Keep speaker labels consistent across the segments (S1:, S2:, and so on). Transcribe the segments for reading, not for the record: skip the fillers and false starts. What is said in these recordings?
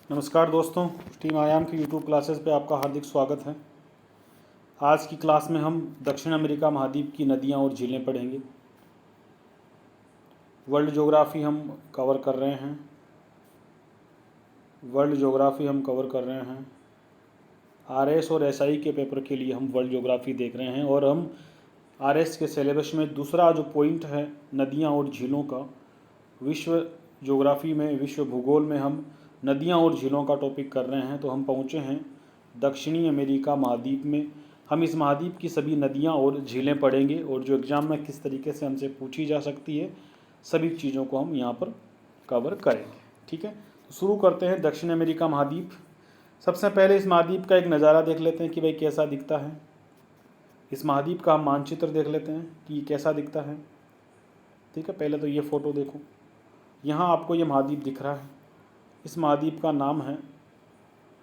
S1: नमस्कार दोस्तों, टीम आयाम की यूट्यूब क्लासेस पे आपका हार्दिक स्वागत है। आज की क्लास में हम दक्षिण अमेरिका महाद्वीप की नदियां और झीलें पढ़ेंगे। वर्ल्ड ज्योग्राफी हम कवर कर रहे हैं। आरएस और एसआई के पेपर के लिए हम वर्ल्ड ज्योग्राफी देख रहे हैं और हम आरएस के सिलेबस में दूसरा जो पॉइंट है नदियां और झीलों का, विश्व ज्योग्राफी में, विश्व भूगोल में हम नदियां और झीलों का टॉपिक कर रहे हैं। तो हम पहुंचे हैं दक्षिणी अमेरिका महाद्वीप में। हम इस महाद्वीप की सभी नदियां और झीलें पढ़ेंगे और जो एग्ज़ाम में किस तरीके से हमसे पूछी जा सकती है, सभी चीज़ों को हम यहाँ पर कवर करेंगे। ठीक है, तो शुरू करते हैं दक्षिण अमेरिका महाद्वीप। सबसे पहले इस महाद्वीप का एक नज़ारा देख लेते हैं कि भाई कैसा दिखता है। इस महाद्वीप का हम मानचित्र देख लेते हैं कि ये कैसा दिखता है। ठीक है, पहले तो ये फ़ोटो देखो, यहाँ आपको ये महाद्वीप दिख रहा है। इस महाद्वीप का नाम है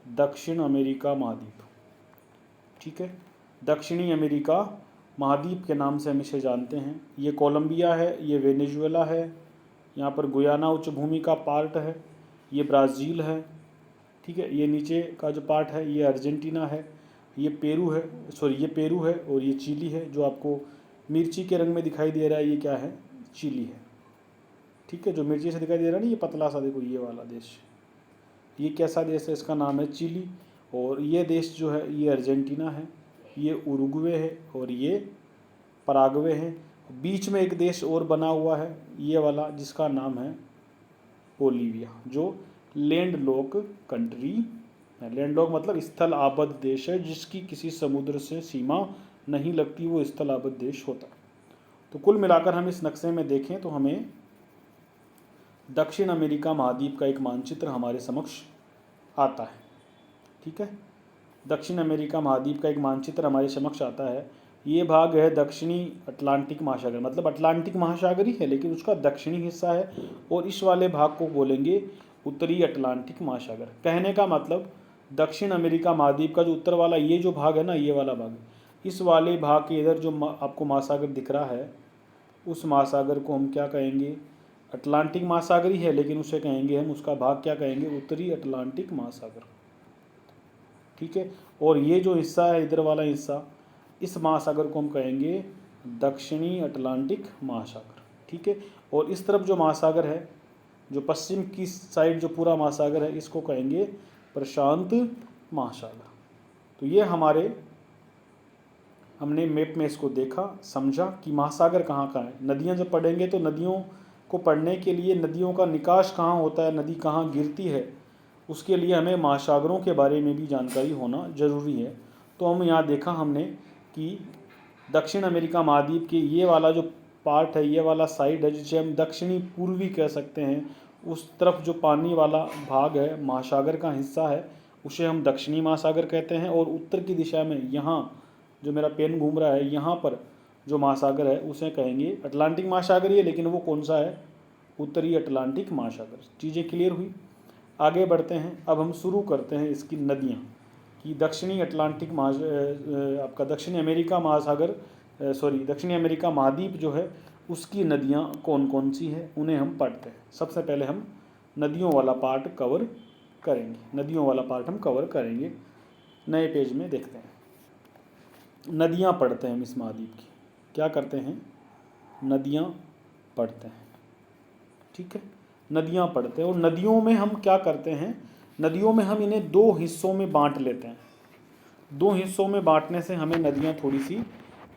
S1: दक्षिण अमेरिका महाद्वीप। ठीक है, दक्षिणी अमेरिका महाद्वीप के नाम से हम इसे जानते हैं। ये कोलंबिया है, ये वेनेजुएला है, यहाँ पर गुयाना उच्च भूमि का पार्ट है, ये ब्राज़ील है। ठीक है, ये नीचे का जो पार्ट है ये अर्जेंटीना है, ये पेरू है, ये पेरू है और ये चिली है। जो आपको मिर्ची के रंग में दिखाई दे रहा है ये क्या है, चिली है। ठीक है, जो मिर्ची से दिखाई दे रहा है ना ये पतला सा, देखो ये वाला देश, ये कैसा देश है, इसका नाम है चिली। और ये देश जो है ये अर्जेंटीना है, ये उरुग्वे है और ये पराग्वे है। बीच में एक देश और बना हुआ है ये वाला, जिसका नाम है बोलीविया, जो लैंडलॉक कंट्री है। लैंडलॉक मतलब स्थल आबद्ध देश है, जिसकी किसी समुद्र से सीमा नहीं लगती, वो स्थल आबद्ध देश होता है। तो कुल मिलाकर हम इस नक्शे में देखें तो हमें दक्षिण अमेरिका महाद्वीप का एक मानचित्र हमारे समक्ष आता है। ठीक है, दक्षिण अमेरिका महाद्वीप का एक मानचित्र हमारे समक्ष आता है। ये भाग है दक्षिणी अटलांटिक महासागर, मतलब अटलांटिक महासागर ही है लेकिन उसका दक्षिणी हिस्सा है, और इस वाले भाग को बोलेंगे उत्तरी अटलांटिक महासागर। कहने का मतलब दक्षिण अमेरिका महाद्वीप का जो उत्तर वाला ये जो भाग है ना, ये वाला भाग, इस वाले भाग के इधर जो आपको महासागर दिख रहा है, उस महासागर को हम क्या कहेंगे, अटलांटिक महासागर ही है लेकिन उसे कहेंगे हम, उसका भाग क्या कहेंगे, उत्तरी अटलांटिक महासागर। ठीक है, और ये जो हिस्सा है इधर वाला हिस्सा, इस महासागर को हम कहेंगे दक्षिणी अटलांटिक महासागर। ठीक है, और इस तरफ जो महासागर है, जो पश्चिम की साइड जो पूरा महासागर है, इसको कहेंगे प्रशांत महासागर। तो ये हमने मैप में इसको देखा, समझा कि महासागर कहाँ कहाँ है। नदियाँ जब पढ़ेंगे तो नदियों को पढ़ने के लिए नदियों का निकास कहाँ होता है, नदी कहाँ गिरती है, उसके लिए हमें महासागरों के बारे में भी जानकारी होना जरूरी है। तो हम यहाँ देखा हमने कि दक्षिण अमेरिका महाद्वीप के ये वाला जो पार्ट है, ये वाला साइड है, जिसे हम दक्षिणी पूर्वी कह सकते हैं, उस तरफ जो पानी वाला भाग है, महासागर का हिस्सा है, उसे हम दक्षिणी महासागर कहते हैं। और उत्तर की दिशा में यहाँ जो मेरा पेन घूम रहा है, यहाँ पर जो महासागर है उसे कहेंगे अटलांटिक महासागर ही है, लेकिन वो कौन सा है, उत्तरी अटलांटिक महासागर। चीज़ें क्लियर हुई, आगे बढ़ते हैं। अब हम शुरू करते हैं इसकी नदियाँ कि दक्षिणी अटलांटिक आपका दक्षिणी अमेरिका महासागर दक्षिणी अमेरिका महाद्वीप जो है, उसकी नदियाँ कौन कौन सी हैं, उन्हें हम पढ़ते हैं। सबसे पहले हम नदियों वाला पार्ट कवर करेंगे। नए पेज में देखते हैं, नदियाँ पढ़ते हैं हम इस महाद्वीप की। क्या करते हैं, नदियाँ पढ़ते हैं। ठीक है, नदियाँ पढ़ते हैं। और नदियों में हम क्या करते हैं, नदियों में हम इन्हें दो हिस्सों में बांट लेते हैं। दो हिस्सों में बांटने से हमें नदियाँ थोड़ी सी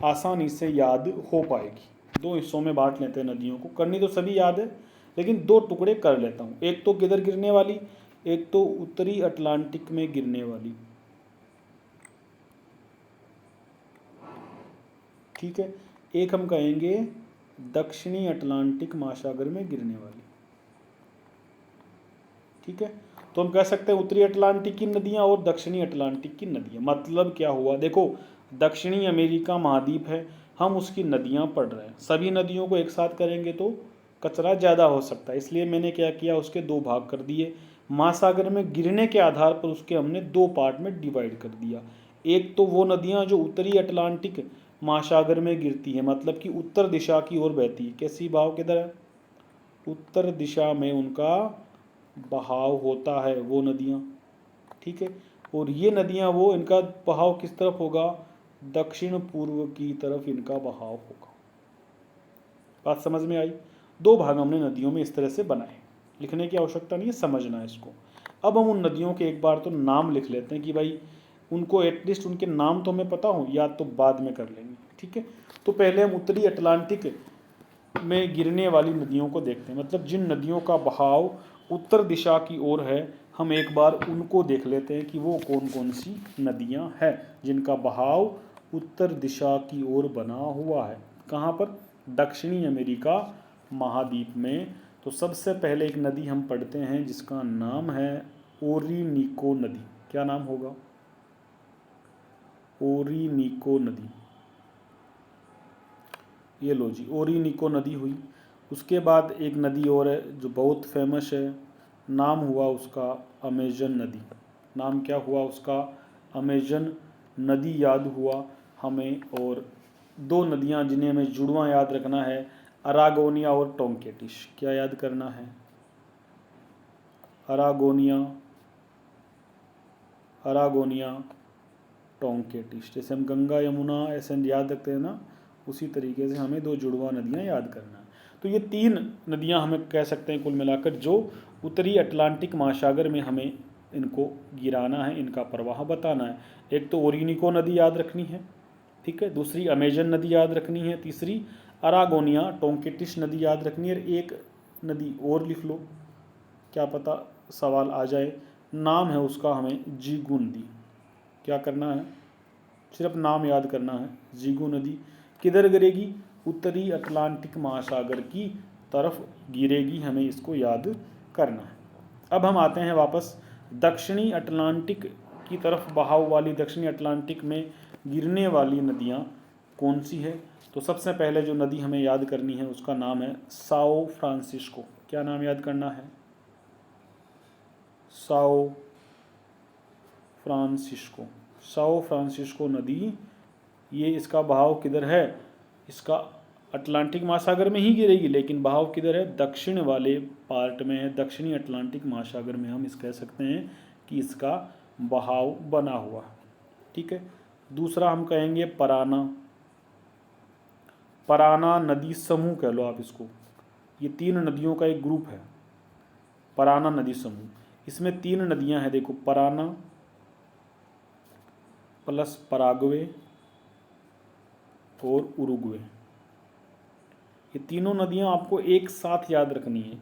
S1: आसानी से याद हो पाएगी। दो हिस्सों में बांट लेते हैं नदियों को, करनी तो सभी याद है लेकिन दो टुकड़े कर लेता हूँ। एक तो किधर गिरने वाली, एक तो उत्तरी अटलांटिक में गिरने वाली। ठीक है, एक हम कहेंगे दक्षिणी अटलांटिक महासागर में गिरने वाली। ठीक है, तो हम कह सकते हैं उत्तरी अटलांटिक की नदियां और दक्षिणी अटलांटिक की नदियां। मतलब क्या हुआ, देखो दक्षिणी अमेरिका महाद्वीप है, हम उसकी नदियां पढ़ रहे हैं। सभी नदियों को एक साथ करेंगे तो कचरा ज़्यादा हो सकता है, इसलिए मैंने क्या किया, उसके दो भाग कर दिए। महासागर में गिरने के आधार पर उसके हमने दो पार्ट में डिवाइड कर दिया। एक तो वो नदियाँ जो उत्तरी अटलांटिक महासागर में गिरती है, मतलब कि उत्तर दिशा की ओर बहती है। कैसी भाव किधर है, उत्तर दिशा में उनका बहाव होता है वो नदियाँ, ठीक है। और ये नदियाँ वो इनका बहाव किस तरफ होगा, दक्षिण पूर्व की तरफ इनका बहाव होगा। बात समझ में आई। दो भाग हमने नदियों में इस तरह से बनाए, लिखने की आवश्यकता नहीं है, समझना है इसको। अब हम उन नदियों के एक बार तो नाम लिख लेते हैं कि भाई उनको एटलीस्ट उनके नाम तो हमें पता हो, याद तो बाद में कर लेंगे, ठीक है। तो पहले हम उत्तरी अटलांटिक में गिरने वाली नदियों को देखते हैं, मतलब जिन नदियों का बहाव उत्तर दिशा की ओर है, हम एक बार उनको देख लेते हैं कि वो कौन कौन सी नदियां हैं जिनका बहाव उत्तर दिशा की ओर बना हुआ है। कहाँ पर, दक्षिणी अमेरिका महाद्वीप में। तो सबसे पहले एक नदी हम पढ़ते हैं जिसका नाम है ओरिनिको नदी। क्या नाम होगा, ओरिनिको नदी। ये लो जी, ओरिनिको नदी हुई। उसके बाद एक नदी और है जो बहुत फेमस है, नाम हुआ उसका अमेजन नदी। नाम क्या हुआ उसका, अमेजन नदी याद हुआ हमें। और दो नदियां जिन्हें हमें जुड़वां याद रखना है, अरागोनिया और टोंकेटिश। क्या याद करना है, अरागोनिया, अरागोनिया टोंकेटिश। जैसे हम गंगा यमुना ऐसे याद रखते हैं ना, उसी तरीके से हमें दो जुड़वा नदियां याद करना है। तो ये तीन नदियां हमें कह सकते हैं कुल मिलाकर जो उत्तरी अटलांटिक महासागर में हमें इनको गिराना है, इनका प्रवाह बताना है। एक तो ओरिनिको नदी याद रखनी है, ठीक है। दूसरी अमेजन नदी याद रखनी है। तीसरी अरागोनिया टोंकेटिश नदी याद रखनी है। एक नदी और लिख लो, क्या पता सवाल आ जाए। नाम है उसका हमें जीगू नदी। क्या करना है, सिर्फ नाम याद करना है। जीगू नदी किधर गिरेगी, उत्तरी अटलांटिक महासागर की तरफ गिरेगी, हमें इसको याद करना है। अब हम आते हैं वापस दक्षिणी अटलांटिक की तरफ बहाव वाली, दक्षिणी अटलांटिक में गिरने वाली नदियाँ कौन सी है। तो सबसे पहले जो नदी हमें याद करनी है उसका नाम है साओ फ्रांसिस्को। क्या नाम याद करना है, साओ फ्रांसिस्को। साओ फ्रांसिस्को नदी, ये इसका बहाव किधर है, इसका अटलांटिक महासागर में ही गिरेगी, लेकिन बहाव किधर है, दक्षिण वाले पार्ट में है, दक्षिणी अटलांटिक महासागर में हम इस कह सकते हैं कि इसका बहाव बना हुआ, ठीक है। दूसरा हम कहेंगे पराना, पराना नदी समूह कह लो आप इसको। ये तीन नदियों का एक ग्रुप है, पराना नदी समूह। इसमें तीन नदियां हैं, देखो, पराना प्लस पराग्वे और उरुग्वे। ये तीनों नदियां आपको एक साथ याद रखनी है,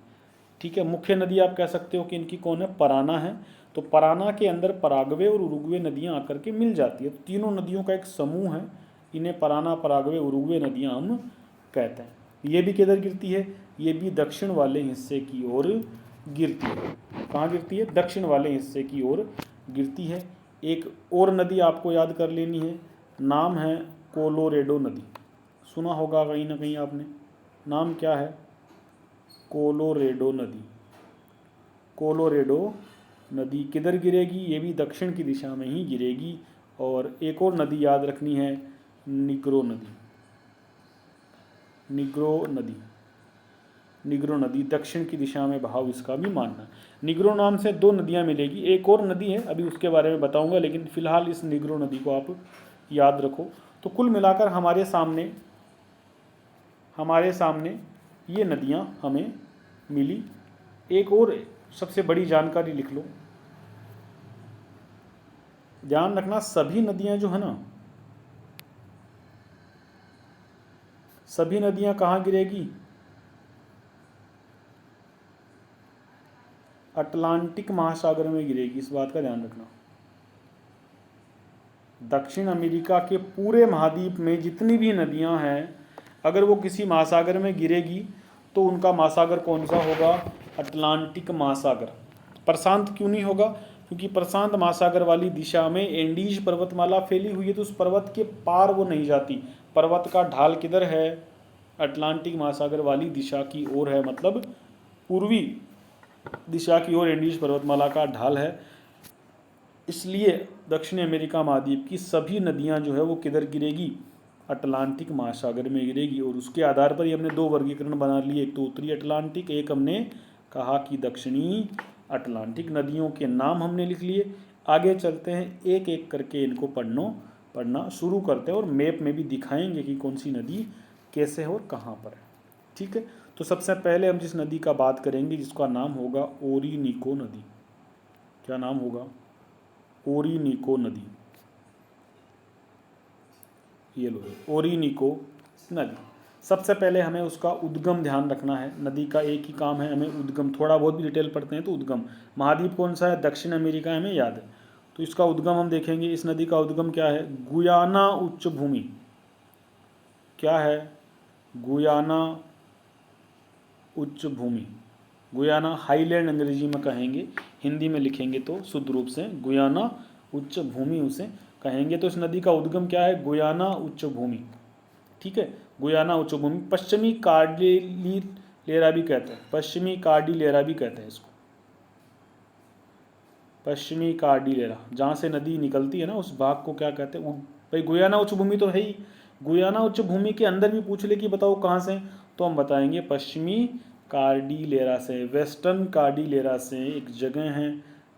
S1: ठीक है। मुख्य नदी आप कह सकते हो कि इनकी कौन है, पराना है। तो पराना के अंदर पराग्वे और उरुग्वे नदियां आकर के मिल जाती है, तो तीनों नदियों का एक समूह है, इन्हें पराना पराग्वे उरुग्वे नदियां हम कहते हैं। ये भी किधर गिरती है, ये भी दक्षिण वाले हिस्से की ओर गिरती है। कहाँ गिरती है, दक्षिण वाले हिस्से की ओर गिरती है। एक और नदी आपको याद कर लेनी है, नाम है कोलोरेडो नदी। सुना होगा कहीं ना कहीं आपने, नाम क्या है, कोलोरेडो नदी। कोलोरेडो नदी किधर गिरेगी, ये भी दक्षिण की दिशा में ही गिरेगी। और एक और नदी याद रखनी है, निग्रो नदी। निग्रो नदी, निग्रो नदी दक्षिण की दिशा में बहाव इसका भी मानना। निग्रो नाम से दो नदियां मिलेगी, एक और नदी है अभी उसके बारे में बताऊंगा, लेकिन फिलहाल इस निग्रो नदी को आप याद रखो। तो कुल मिलाकर हमारे सामने ये नदियां हमें मिली। एक और सबसे बड़ी जानकारी लिख लो, ध्यान रखना सभी नदियां जो है ना, सभी नदियां कहाँ गिरेगी, अटलांटिक महासागर में गिरेगी, इस बात का ध्यान रखना। दक्षिण अमेरिका के पूरे महाद्वीप में जितनी भी नदियां हैं, अगर वो किसी महासागर में गिरेगी तो उनका महासागर कौन सा होगा, अटलांटिक महासागर। प्रशांत क्यों नहीं होगा, क्योंकि प्रशांत महासागर वाली दिशा में एंडीज पर्वतमाला फैली हुई है, तो उस पर्वत के पार वो नहीं जाती। पर्वत का ढाल किधर है, अटलांटिक महासागर वाली दिशा की ओर है, मतलब पूर्वी दिशा की ओर एंडीज पर्वतमाला का ढाल है। इसलिए दक्षिण अमेरिका महाद्वीप की सभी नदियां जो है वो किधर गिरेगी, अटलांटिक महासागर में गिरेगी। और उसके आधार पर ही हमने दो वर्गीकरण बना लिए, एक तो उत्तरी अटलांटिक, एक हमने कहा कि दक्षिणी अटलांटिक। नदियों के नाम हमने लिख लिए। आगे चलते हैं, एक एक करके इनको पढ़ना शुरू करते हैं और मैप में भी दिखाएंगे कि कौन सी नदी कैसे है और कहाँ पर है। ठीक है, तो सबसे पहले हम जिस नदी का बात करेंगे जिसका नाम होगा ओरिनिको नदी। क्या नाम होगा? ओरिनिको नदी। ये लो, ओरिनिको नदी। सबसे पहले हमें उसका उद्गम ध्यान रखना है। नदी का एक ही काम है, हमें उद्गम, थोड़ा बहुत भी डिटेल पढ़ते हैं तो उद्गम। महाद्वीप कौन सा है? दक्षिण अमेरिका, हमें याद है। तो इसका उद्गम हम देखेंगे। इस नदी का उद्गम क्या है? गुयाना उच्च भूमि। क्या है? गुयाना उच्च भूमि। गुयाना हाईलैंड अंग्रेजी में कहेंगे, हिंदी में लिखेंगे तो शुद्ध रूप से गुयाना उच्च भूमि उसे कहेंगे। तो इस नदी का उद्गम क्या है? गुयाना उच्च भूमि। ठीक है, गुयाना उच्च भूमि। पश्चिमी कार्डिलेरा भी कहते हैं, पश्चिमी कार्डिलेरा भी कहते हैं इसको। पश्चिमी कार्डिलेरा, जहाँ से नदी निकलती है ना, उस भाग को क्या कहते हैं? भाई गुयाना उच्च भूमि तो है ही। गुयाना उच्च भूमि के अंदर भी पूछ ले कि बताओ कहाँ से, तो हम बताएंगे पश्चिमी कार्डिलेरा से, वेस्टर्न कार्डिलेरा से एक जगह है,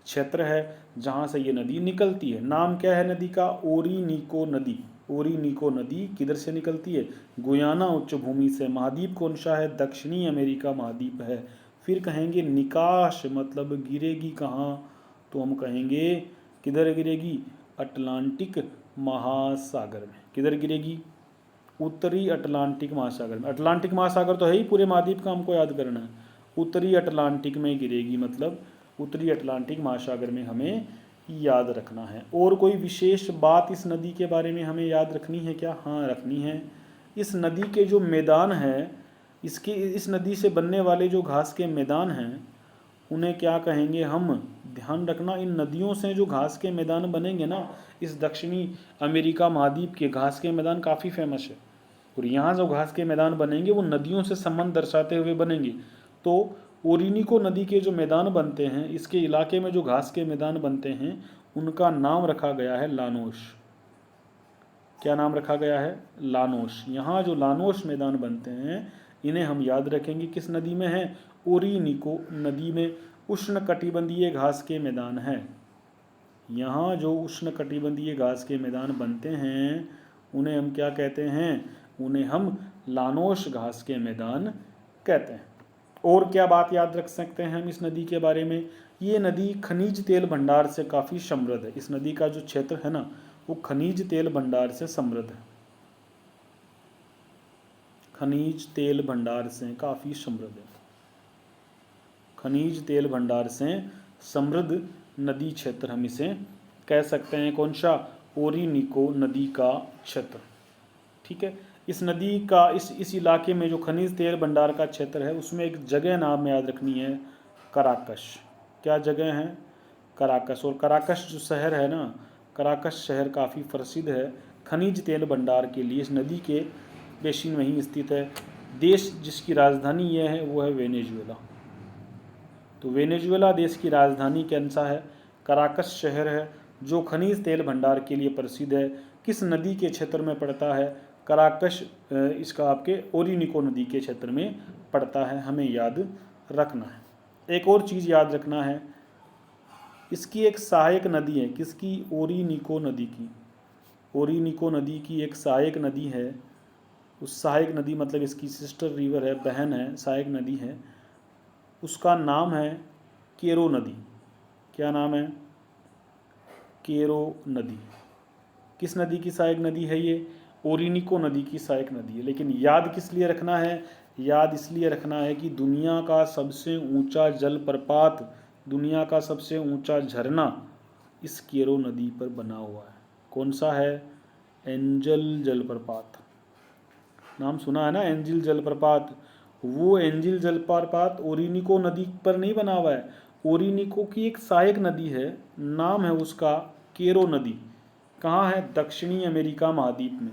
S1: क्षेत्र है जहाँ से ये नदी निकलती है। नाम क्या है नदी का? ओरिनिको नदी। ओरिनिको नदी किधर से निकलती है? गुयाना उच्च भूमि से। महाद्वीप कौन सा है? दक्षिणी अमेरिका महाद्वीप है। फिर कहेंगे निकाश, मतलब गिरेगी कहाँ, तो हम कहेंगे किधर गिरेगी? अटलांटिक महासागर में। किधर गिरेगी? उत्तरी अटलांटिक महासागर में। अटलांटिक महासागर तो है ही, पूरे महाद्वीप का हमको याद करना है। उत्तरी अटलांटिक में गिरेगी, मतलब उत्तरी अटलांटिक महासागर में हमें याद रखना है। और कोई विशेष बात इस नदी के बारे में हमें याद रखनी है क्या? हाँ, रखनी है। इस नदी के जो मैदान है, इस नदी से बनने वाले जो घास के मैदान हैं उन्हें क्या कहेंगे हम? ध्यान रखना, इन नदियों से जो घास के मैदान बनेंगे ना, इस दक्षिणी अमेरिका महाद्वीप के घास के मैदान काफ़ी फेमस है। और यहाँ जो घास के मैदान बनेंगे वो नदियों से संबंध दर्शाते हुए बनेंगे। तो ओरिनिको नदी के जो मैदान बनते हैं, इसके इलाके में जो घास के मैदान बनते हैं, उनका नाम रखा गया है लानोश। क्या नाम रखा गया है? लानोश। यहाँ जो लानोश मैदान बनते हैं इन्हें हम याद रखेंगे किस नदी में है? ओरिनिको नदी में। उष्ण कटिबंधीय घास के मैदान हैं। यहाँ जो उष्ण कटिबंधीय घास के मैदान बनते हैं उन्हें हम क्या कहते हैं? उन्हें हम लानोश घास के मैदान कहते हैं। और क्या बात याद रख सकते हैं हम इस नदी के बारे में? ये नदी खनिज तेल भंडार से काफ़ी समृद्ध है। इस नदी का जो क्षेत्र है ना, वो खनिज तेल भंडार से समृद्ध है। खनिज तेल भंडार से काफ़ी समृद्ध है। खनिज तेल भंडार से समृद्ध नदी क्षेत्र हम इसे कह सकते हैं। कौन सा? ओरिनिको नदी का क्षेत्र। ठीक है, इस नदी का इस इलाके में जो खनिज तेल भंडार का क्षेत्र है उसमें एक जगह नाम याद रखनी है, कराकश। क्या जगह है? कराकश। और कराकश जो शहर है ना, कराकश शहर काफ़ी प्रसिद्ध है खनिज तेल भंडार के लिए। इस नदी के बेसिन में ही स्थित है। देश जिसकी राजधानी यह है वो है वेनेजुएला। तो वेनेजुएला देश की राजधानी कैसा है? कराकश शहर है, जो खनिज तेल भंडार के लिए प्रसिद्ध है। किस नदी के क्षेत्र में पड़ता है? कराकश इसका आपके ओरिनिको नदी के क्षेत्र में पड़ता है, हमें याद रखना है। एक और चीज़ याद रखना है, इसकी एक सहायक नदी है। किसकी? ओरिनिको नदी की। ओरिनिको नदी की एक सहायक नदी है। उस सहायक नदी मतलब इसकी सिस्टर रिवर है, बहन है, सहायक नदी है। उसका नाम है केरो नदी। क्या नाम है? केरो नदी। किस नदी की सहायक नदी है ये? ओरिनिको नदी की सहायक नदी है। लेकिन याद किस लिए रखना है? याद इसलिए रखना है कि दुनिया का सबसे ऊंचा जलप्रपात, दुनिया का सबसे ऊंचा झरना इस केरो नदी पर बना हुआ है। कौन सा है? एंजल जलप्रपात। नाम सुना है ना, एंजल जलप्रपात। वो एंजल जलप्रपात ओरिनिको नदी पर नहीं बना हुआ है। ओरिनिको की एक सहायक नदी है, नाम है उसका केरो नदी। कहाँ है? दक्षिणी अमेरिका महाद्वीप में।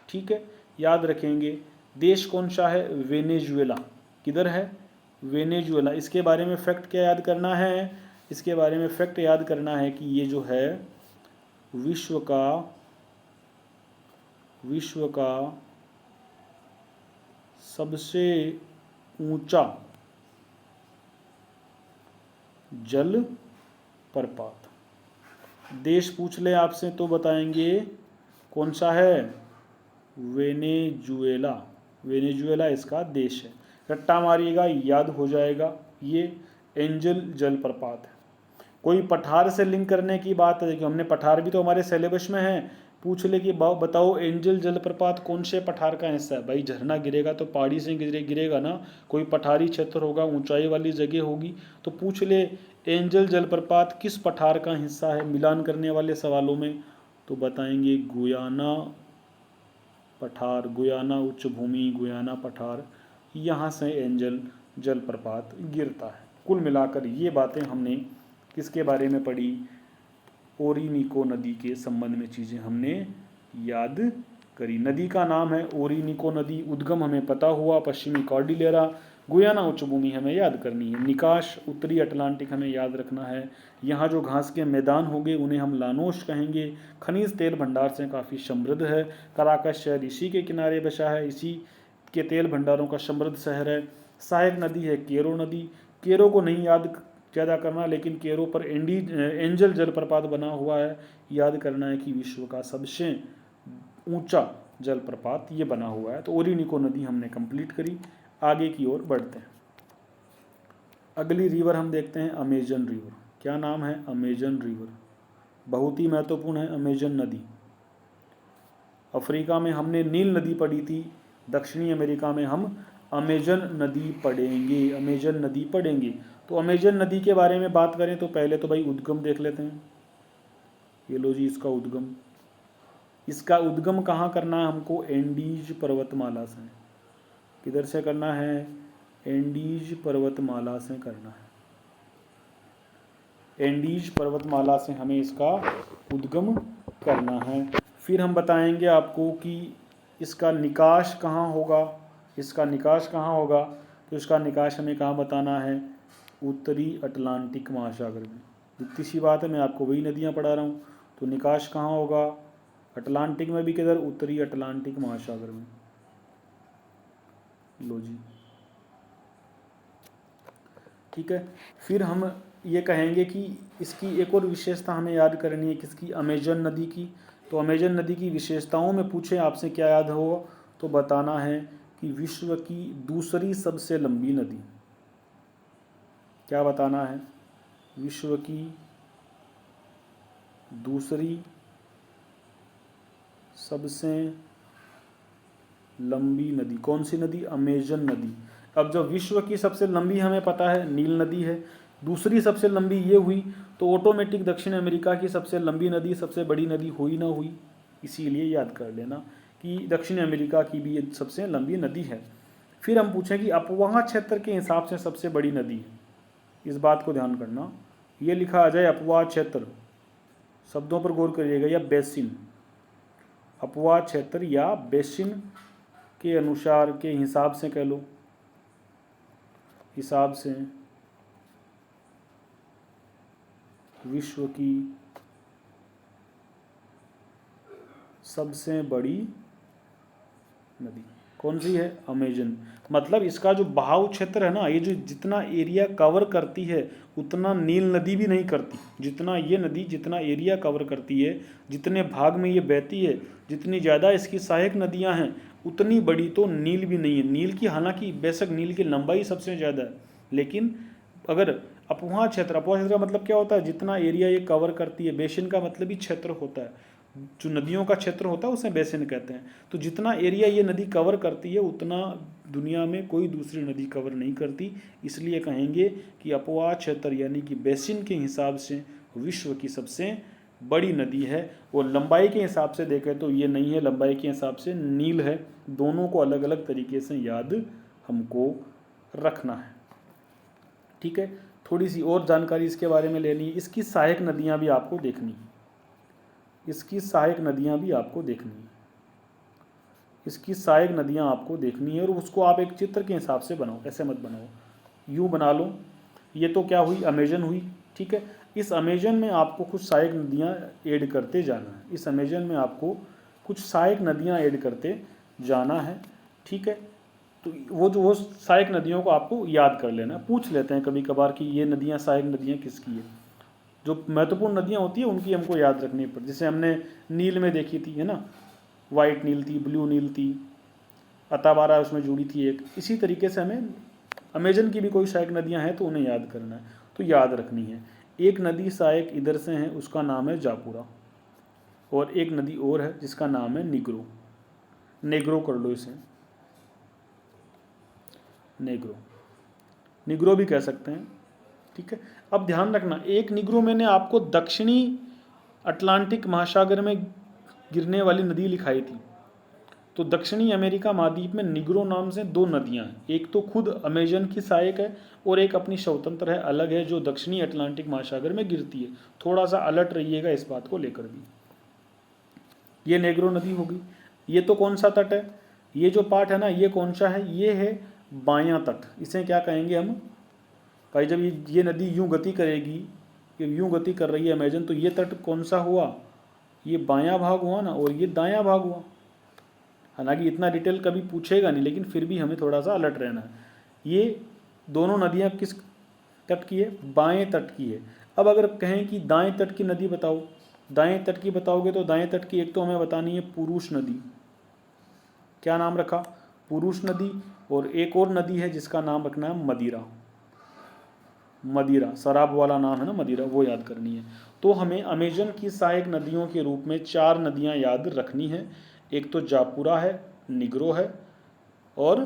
S1: ठीक है, याद रखेंगे। देश कौन सा है? वेनेजुएला। किधर है? वेनेजुएला। इसके बारे में फैक्ट क्या याद करना है? इसके बारे में फैक्ट याद करना है कि ये जो है विश्व का सबसे ऊंचा जल प्रपात। देश पूछ ले आपसे तो बताएंगे कौन सा है, वेनेजुएला। वेनेजुएला इसका देश है। रट्टा मारिएगा याद हो जाएगा, ये एंजल जलप्रपात है। कोई पठार से लिंक करने की बात है, देखिए हमने पठार भी तो हमारे सिलेबस में है। पूछ ले कि बताओ एंजल जलप्रपात कौन से पठार का हिस्सा है। भाई झरना गिरेगा तो पहाड़ी से गिरेगा ना, कोई पठारी क्षेत्र होगा, ऊंचाई वाली जगह होगी। तो पूछ ले एंजल जलप्रपात किस पठार का हिस्सा है, मिलान करने वाले सवालों में तो बताएंगे गुयाना पठार, गुयाना उच्च भूमि, गुयाना पठार, यहाँ से एंजल जलप्रपात गिरता है। कुल मिलाकर ये बातें हमने किसके बारे में पढ़ी, ओरिनिको नदी के संबंध में चीज़ें हमने याद करी। नदी का नाम है ओरिनिको नदी, उद्गम हमें पता हुआ पश्चिमी कॉर्डिलेरा, गुयाना उच्च भूमि हमें याद करनी है, निकाश उत्तरी अटलांटिक हमें याद रखना है। यहाँ जो घास के मैदान होंगे उन्हें हम लानोश कहेंगे। खनिज तेल भंडार से काफ़ी समृद्ध है। कराकस शहर इसी के किनारे बसा है, इसी के तेल भंडारों का समृद्ध शहर है। सहायक नदी है केरो नदी। केरो को नहीं याद ज़्यादा करना, लेकिन केरो पर एंजल जलप्रपात बना हुआ है, याद करना है कि विश्व का सबसे ऊंचा जलप्रपात ये बना हुआ है। तो ओरिनिको नदी हमने कंप्लीट करी, आगे की ओर बढ़ते हैं। अगली रिवर हम देखते हैं अमेजन रिवर। क्या नाम है, अमेजन रिवर, बहुत ही महत्वपूर्ण है अमेजन नदी। अफ्रीका में हमने नील नदी पढ़ी थी, दक्षिणी अमेरिका में हम अमेजन नदी पढ़ेंगे, अमेजन नदी पढ़ेंगे। तो अमेजन नदी के बारे में बात करें तो पहले तो भाई उद्गम देख लेते हैं। ये लो जी इसका उद्गम। इसका उद्गम कहाँ करना है हमको, एंडीज पर्वतमाला से। किधर से करना है, एंडीज पर्वतमाला से करना है। एंडीज पर्वतमाला से हमें इसका उद्गम करना है। फिर हम बताएंगे आपको कि इसका निकास कहाँ होगा, इसका निकास कहाँ होगा। तो इसका निकास हमें कहाँ बताना है, उत्तरी अटलांटिक महासागर में। जितनी सी बात है, मैं आपको वही नदियाँ पढ़ा रहा हूँ। तो निकास कहाँ होगा, अटलांटिक में भी किधर, उत्तरी अटलांटिक महासागर में। लो जी ठीक है। फिर हम ये कहेंगे कि इसकी एक और विशेषता हमें याद करनी है, किसकी, अमेजन नदी की। तो अमेजन नदी की विशेषताओं में पूछे आपसे क्या याद हो तो बताना है कि विश्व की दूसरी सबसे लंबी नदी। क्या बताना है, विश्व की दूसरी सबसे लंबी नदी कौन सी नदी, अमेजन नदी। अब जब विश्व की सबसे लंबी हमें पता है नील नदी है, दूसरी सबसे लंबी ये हुई, तो ऑटोमेटिक दक्षिण अमेरिका की सबसे लंबी नदी सबसे बड़ी नदी हुई ना हुई। इसीलिए याद कर लेना कि दक्षिण अमेरिका की भी ये सबसे लंबी नदी है। फिर हम पूछें कि अपवाह क्षेत्र के हिसाब से सबसे बड़ी नदी है। इस बात को ध्यान करना, ये लिखा आ जाए अपवाह क्षेत्र, शब्दों पर गौर करिएगा, या बेसिन। अपवाह क्षेत्र या बेसिन के अनुसार के हिसाब से कह लो, हिसाब से विश्व की सबसे बड़ी नदी कौन सी है, अमेजन। मतलब इसका जो बहाव क्षेत्र है ना, ये जो जितना एरिया कवर करती है उतना नील नदी भी नहीं करती। जितना ये नदी जितना एरिया कवर करती है, जितने भाग में ये बहती है, जितनी ज़्यादा इसकी सहायक नदियां हैं, उतनी बड़ी तो नील भी नहीं है। नील की हालांकि बेशक नील की लंबाई सबसे ज़्यादा है, लेकिन अगर अपवाह क्षेत्र का मतलब क्या होता है, जितना एरिया ये कवर करती है। बेसिन का मतलब ही क्षेत्र होता है, जो नदियों का क्षेत्र होता है उसे बेसिन कहते हैं। तो जितना एरिया ये नदी कवर करती है उतना दुनिया में कोई दूसरी नदी कवर नहीं करती। इसलिए कहेंगे कि अपवाह क्षेत्र यानी कि बेसिन के हिसाब से विश्व की सबसे बड़ी नदी है। और लंबाई के हिसाब से देखें तो ये नहीं है, लंबाई के हिसाब से नील है। दोनों को अलग अलग तरीके से याद हमको रखना है। ठीक है, थोड़ी सी और जानकारी इसके बारे में लेनी है। इसकी सहायक नदियाँ भी आपको देखनी है, इसकी सहायक नदियाँ भी आपको देखनी है, इसकी सहायक नदियाँ आपको देखनी है। और उसको आप एक चित्र के हिसाब से बनाओ, ऐसे मत बनाओ, यूँ बना लो। ये तो क्या हुई, अमेजन हुई। ठीक है, इस अमेजन में आपको कुछ सहायक नदियाँ ऐड करते जाना है। इस अमेजन में आपको कुछ सहायक नदियाँ ऐड करते जाना है। ठीक है, तो वो सहायक नदियों को आपको याद कर लेना, पूछ लेते हैं कभी कभार कि ये नदियाँ सहायक नदियाँ किसकी है। जो महत्वपूर्ण नदियाँ होती है उनकी हमको याद रखनी पड़ती, जैसे हमने नील में देखी थी, है ना, वाइट नील थी, ब्लू नील थी, अताबारा उसमें जुड़ी थी एक। इसी तरीके से हमें अमेजन की भी कोई सहायक नदियाँ हैं तो उन्हें याद करना है, तो याद रखनी है। एक नदी सहायक इधर से है, उसका नाम है जापुरा, और एक नदी और है जिसका नाम है निग्रो। नेग्रो कर लो इसे, नेग्रो, निग्रो भी कह सकते हैं, ठीक है। अब ध्यान रखना, एक निग्रो मैंने आपको दक्षिणी अटलांटिक महासागर में गिरने वाली नदी लिखाई थी। तो दक्षिणी अमेरिका महाद्वीप में निग्रो नाम से दो नदियां हैं, एक तो खुद अमेजन की सहायक है और एक अपनी स्वतंत्र है, अलग है, जो दक्षिणी अटलांटिक महासागर में गिरती है। थोड़ा सा अलर्ट रहिएगा इस बात को लेकर भी। ये नेग्रो नदी होगी। ये तो कौन सा तट है, ये जो पार्ट है ना, ये कौन सा है, ये है बायां तट। इसे क्या कहेंगे हम भाई, जब ये नदी यूं गति करेगी, ये यूं गति कर रही है अमेजन, तो ये तट कौन सा हुआ, ये बायां भाग हुआ ना, और ये दायां भाग हुआ। हालांकि इतना डिटेल कभी पूछेगा नहीं, लेकिन फिर भी हमें थोड़ा सा अलर्ट रहना है। ये दोनों नदियाँ किस तट की है, बाएं तट की है। अब अगर कहें कि दाएं तट की नदी बताओ, दाएं तट की बताओगे तो दाएं तट की एक तो हमें बतानी है पुरुष नदी। क्या नाम रखा, पुरुष नदी। और एक और नदी है जिसका नाम रखना है मदिरा। मदिरा शराब वाला नाम है ना, मदिरा, वो याद करनी है। तो हमें अमेजन की सहायक नदियों के रूप में 4 नदियां याद रखनी है। एक तो जापुरा है, निग्रो है, और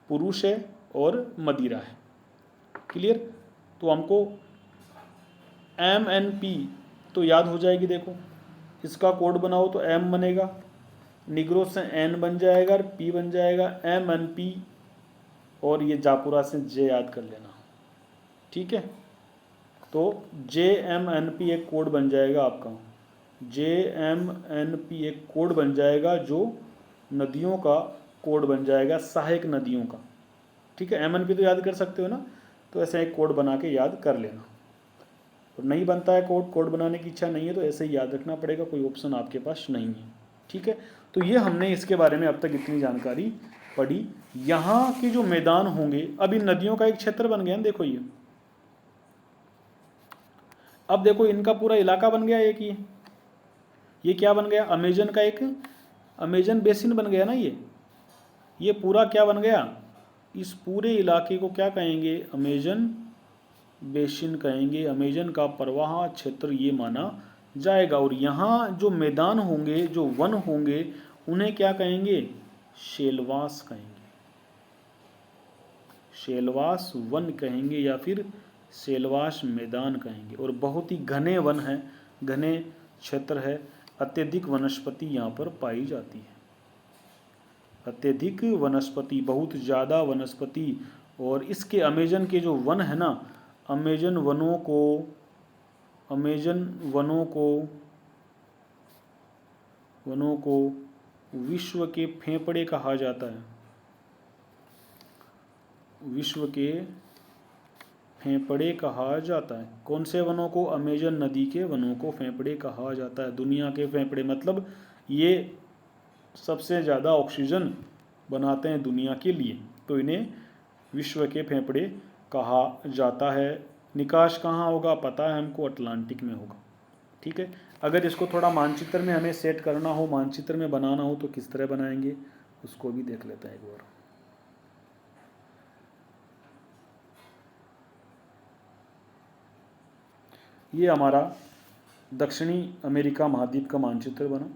S1: पुरुष है, और मदिरा है। क्लियर। तो हमको MNP तो याद हो जाएगी। देखो इसका कोड बनाओ तो M बनेगा, निग्रो से N बन जाएगा और P बन जाएगा, MNP, और ये जापुरा से J याद कर लेना, ठीक है। तो JMNP एक कोड बन जाएगा आपका, JMNP एक कोड बन जाएगा, जो नदियों का कोड बन जाएगा, सहायक नदियों का, ठीक है। MNP तो याद कर सकते हो ना, तो ऐसे एक कोड बना के याद कर लेना। और नहीं बनता है कोड बनाने की इच्छा नहीं है तो ऐसे ही याद रखना पड़ेगा, कोई ऑप्शन आपके पास नहीं है, ठीक है। तो ये हमने इसके बारे में अब तक इतनी जानकारी पढ़ी। यहाँ के जो मैदान होंगे, अब इन नदियों का एक क्षेत्र बन गया ना, देखो अब देखो इनका पूरा इलाका बन गया एक, ये क्या बन गया, अमेजन का एक अमेजन बेसिन बन गया ना। ये पूरा क्या बन गया, इस पूरे इलाके को क्या कहेंगे, अमेजन बेसिन कहेंगे। अमेजन का प्रवाह क्षेत्र ये माना जाएगा। और यहाँ जो मैदान होंगे, जो वन होंगे, उन्हें क्या कहेंगे, शेलवास कहेंगे, शेलवास वन कहेंगे, या फिर शेलवास मैदान कहेंगे। और बहुत ही घने वन हैं, घने क्षेत्र है, अत्यधिक वनस्पति यहाँ पर पाई जाती है, अत्यधिक वनस्पति, बहुत ज़्यादा वनस्पति। और इसके अमेजन के जो वन है ना, अमेजन वनों को विश्व के फेफड़े कहा जाता है, विश्व के फेफड़े कहा जाता है। कौन से वनों को, अमेजन नदी के वनों को फेफड़े कहा जाता है। दुनिया के फेफड़े मतलब ये सबसे ज़्यादा ऑक्सीजन बनाते हैं दुनिया के लिए, तो इन्हें विश्व के फेफड़े कहा जाता है। निकास कहाँ होगा पता है हमको, अटलांटिक में होगा, ठीक है। अगर इसको थोड़ा मानचित्र में हमें सेट करना हो, मानचित्र में बनाना हो, तो किस तरह बनाएंगे उसको भी देख लेते हैं एक बार। ये हमारा दक्षिणी अमेरिका महाद्वीप का मानचित्र बना।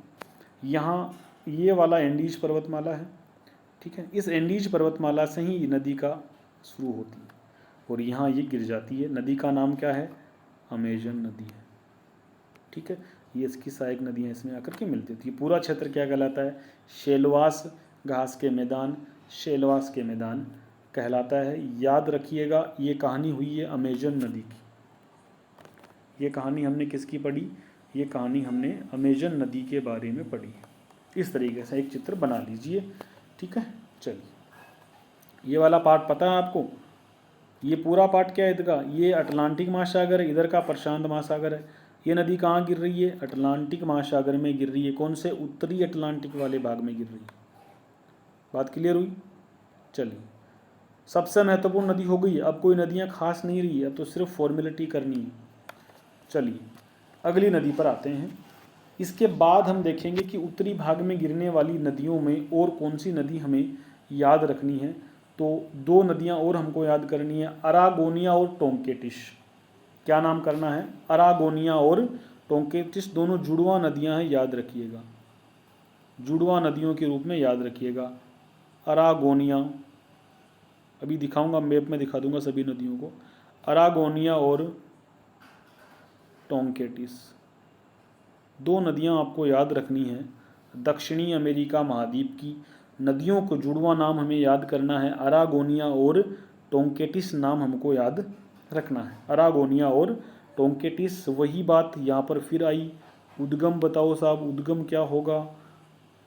S1: यहाँ ये वाला एंडीज पर्वतमाला है, ठीक है। इस एंडीज पर्वतमाला से ही नदी का शुरू होती है और यहाँ ये गिर जाती है। नदी का नाम क्या है, अमेजन नदी है, ठीक है। ये इसकी सहायक नदियाँ इसमें आकर के मिलती थी। पूरा क्षेत्र क्या कहलाता है, शेलवास घास के मैदान, शेलवास के मैदान कहलाता है। याद रखिएगा, ये कहानी हुई है अमेजन नदी की। ये कहानी हमने किसकी पढ़ी, ये कहानी हमने अमेजन नदी के बारे में पढ़ी। इस तरीके से एक चित्र बना लीजिए, ठीक है। चलिए, ये वाला पार्ट पता है आपको, ये पूरा पार्ट क्या है इधर, ये अटलांटिक महासागर है, इधर का प्रशांत महासागर है। ये नदी कहाँ गिर रही है, अटलांटिक महासागर में गिर रही है। कौन से, उत्तरी अटलांटिक वाले भाग में गिर रही है। बात क्लियर हुई। चलिए, सबसे महत्वपूर्ण नदी हो गई। अब कोई नदियाँ खास नहीं रही है, अब तो सिर्फ फॉर्मेलिटी करनी है। चलिए अगली नदी पर आते हैं। इसके बाद हम देखेंगे कि उत्तरी भाग में गिरने वाली नदियों में और कौन सी नदी हमें याद रखनी है। तो दो नदियाँ और हमको याद करनी है, अरागोनिया और टोंकेटिश। क्या नाम करना है? अरागोनिया और टोंकेटिश, दोनों जुड़वा नदियाँ हैं, याद रखिएगा, जुड़वा नदियों के रूप में याद रखिएगा। अरागोनिया, अभी दिखाऊंगा, मैप में दिखा दूंगा सभी नदियों को। अरागोनिया और टोंकेटिस, दो नदियां आपको याद रखनी है दक्षिणी अमेरिका महाद्वीप की। नदियों को जुड़वा नाम हमें याद करना है, अरागोनिया और टोंकेटिस नाम हमको याद रखना है। अरागोनिया और टोंकेटिस, वही बात यहाँ पर फिर आई। उद्गम बताओ साहब, उद्गम क्या होगा?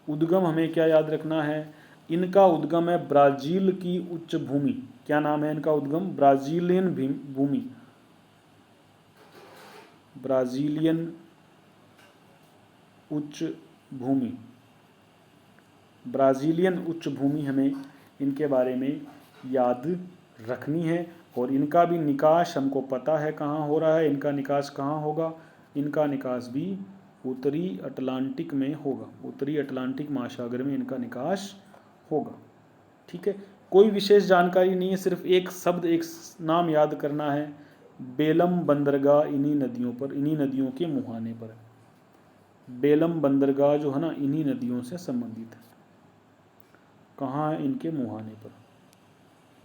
S1: उद्गम हमें क्या याद रखना है? इनका उद्गम है ब्राज़ील की उच्च भूमि। क्या नाम है इनका उद्गम? ब्राज़ीलियन भूमि, ब्राज़ीलियन उच्च भूमि, ब्राज़ीलियन उच्च भूमि हमें इनके बारे में याद रखनी है। और इनका भी निकास हमको पता है कहाँ हो रहा है। इनका निकास कहाँ होगा? इनका निकास भी उत्तरी अटलांटिक में होगा, उत्तरी अटलांटिक महासागर में इनका निकास होगा। ठीक है, कोई विशेष जानकारी नहीं है, सिर्फ एक शब्द, एक नाम याद करना है, बेलम बंदरगाह इन्हीं नदियों पर, इन्हीं नदियों के मुहाने पर है। बेलम बंदरगाह जो है ना, इन्हीं नदियों से संबंधित है। कहाँ है? इनके मुहाने पर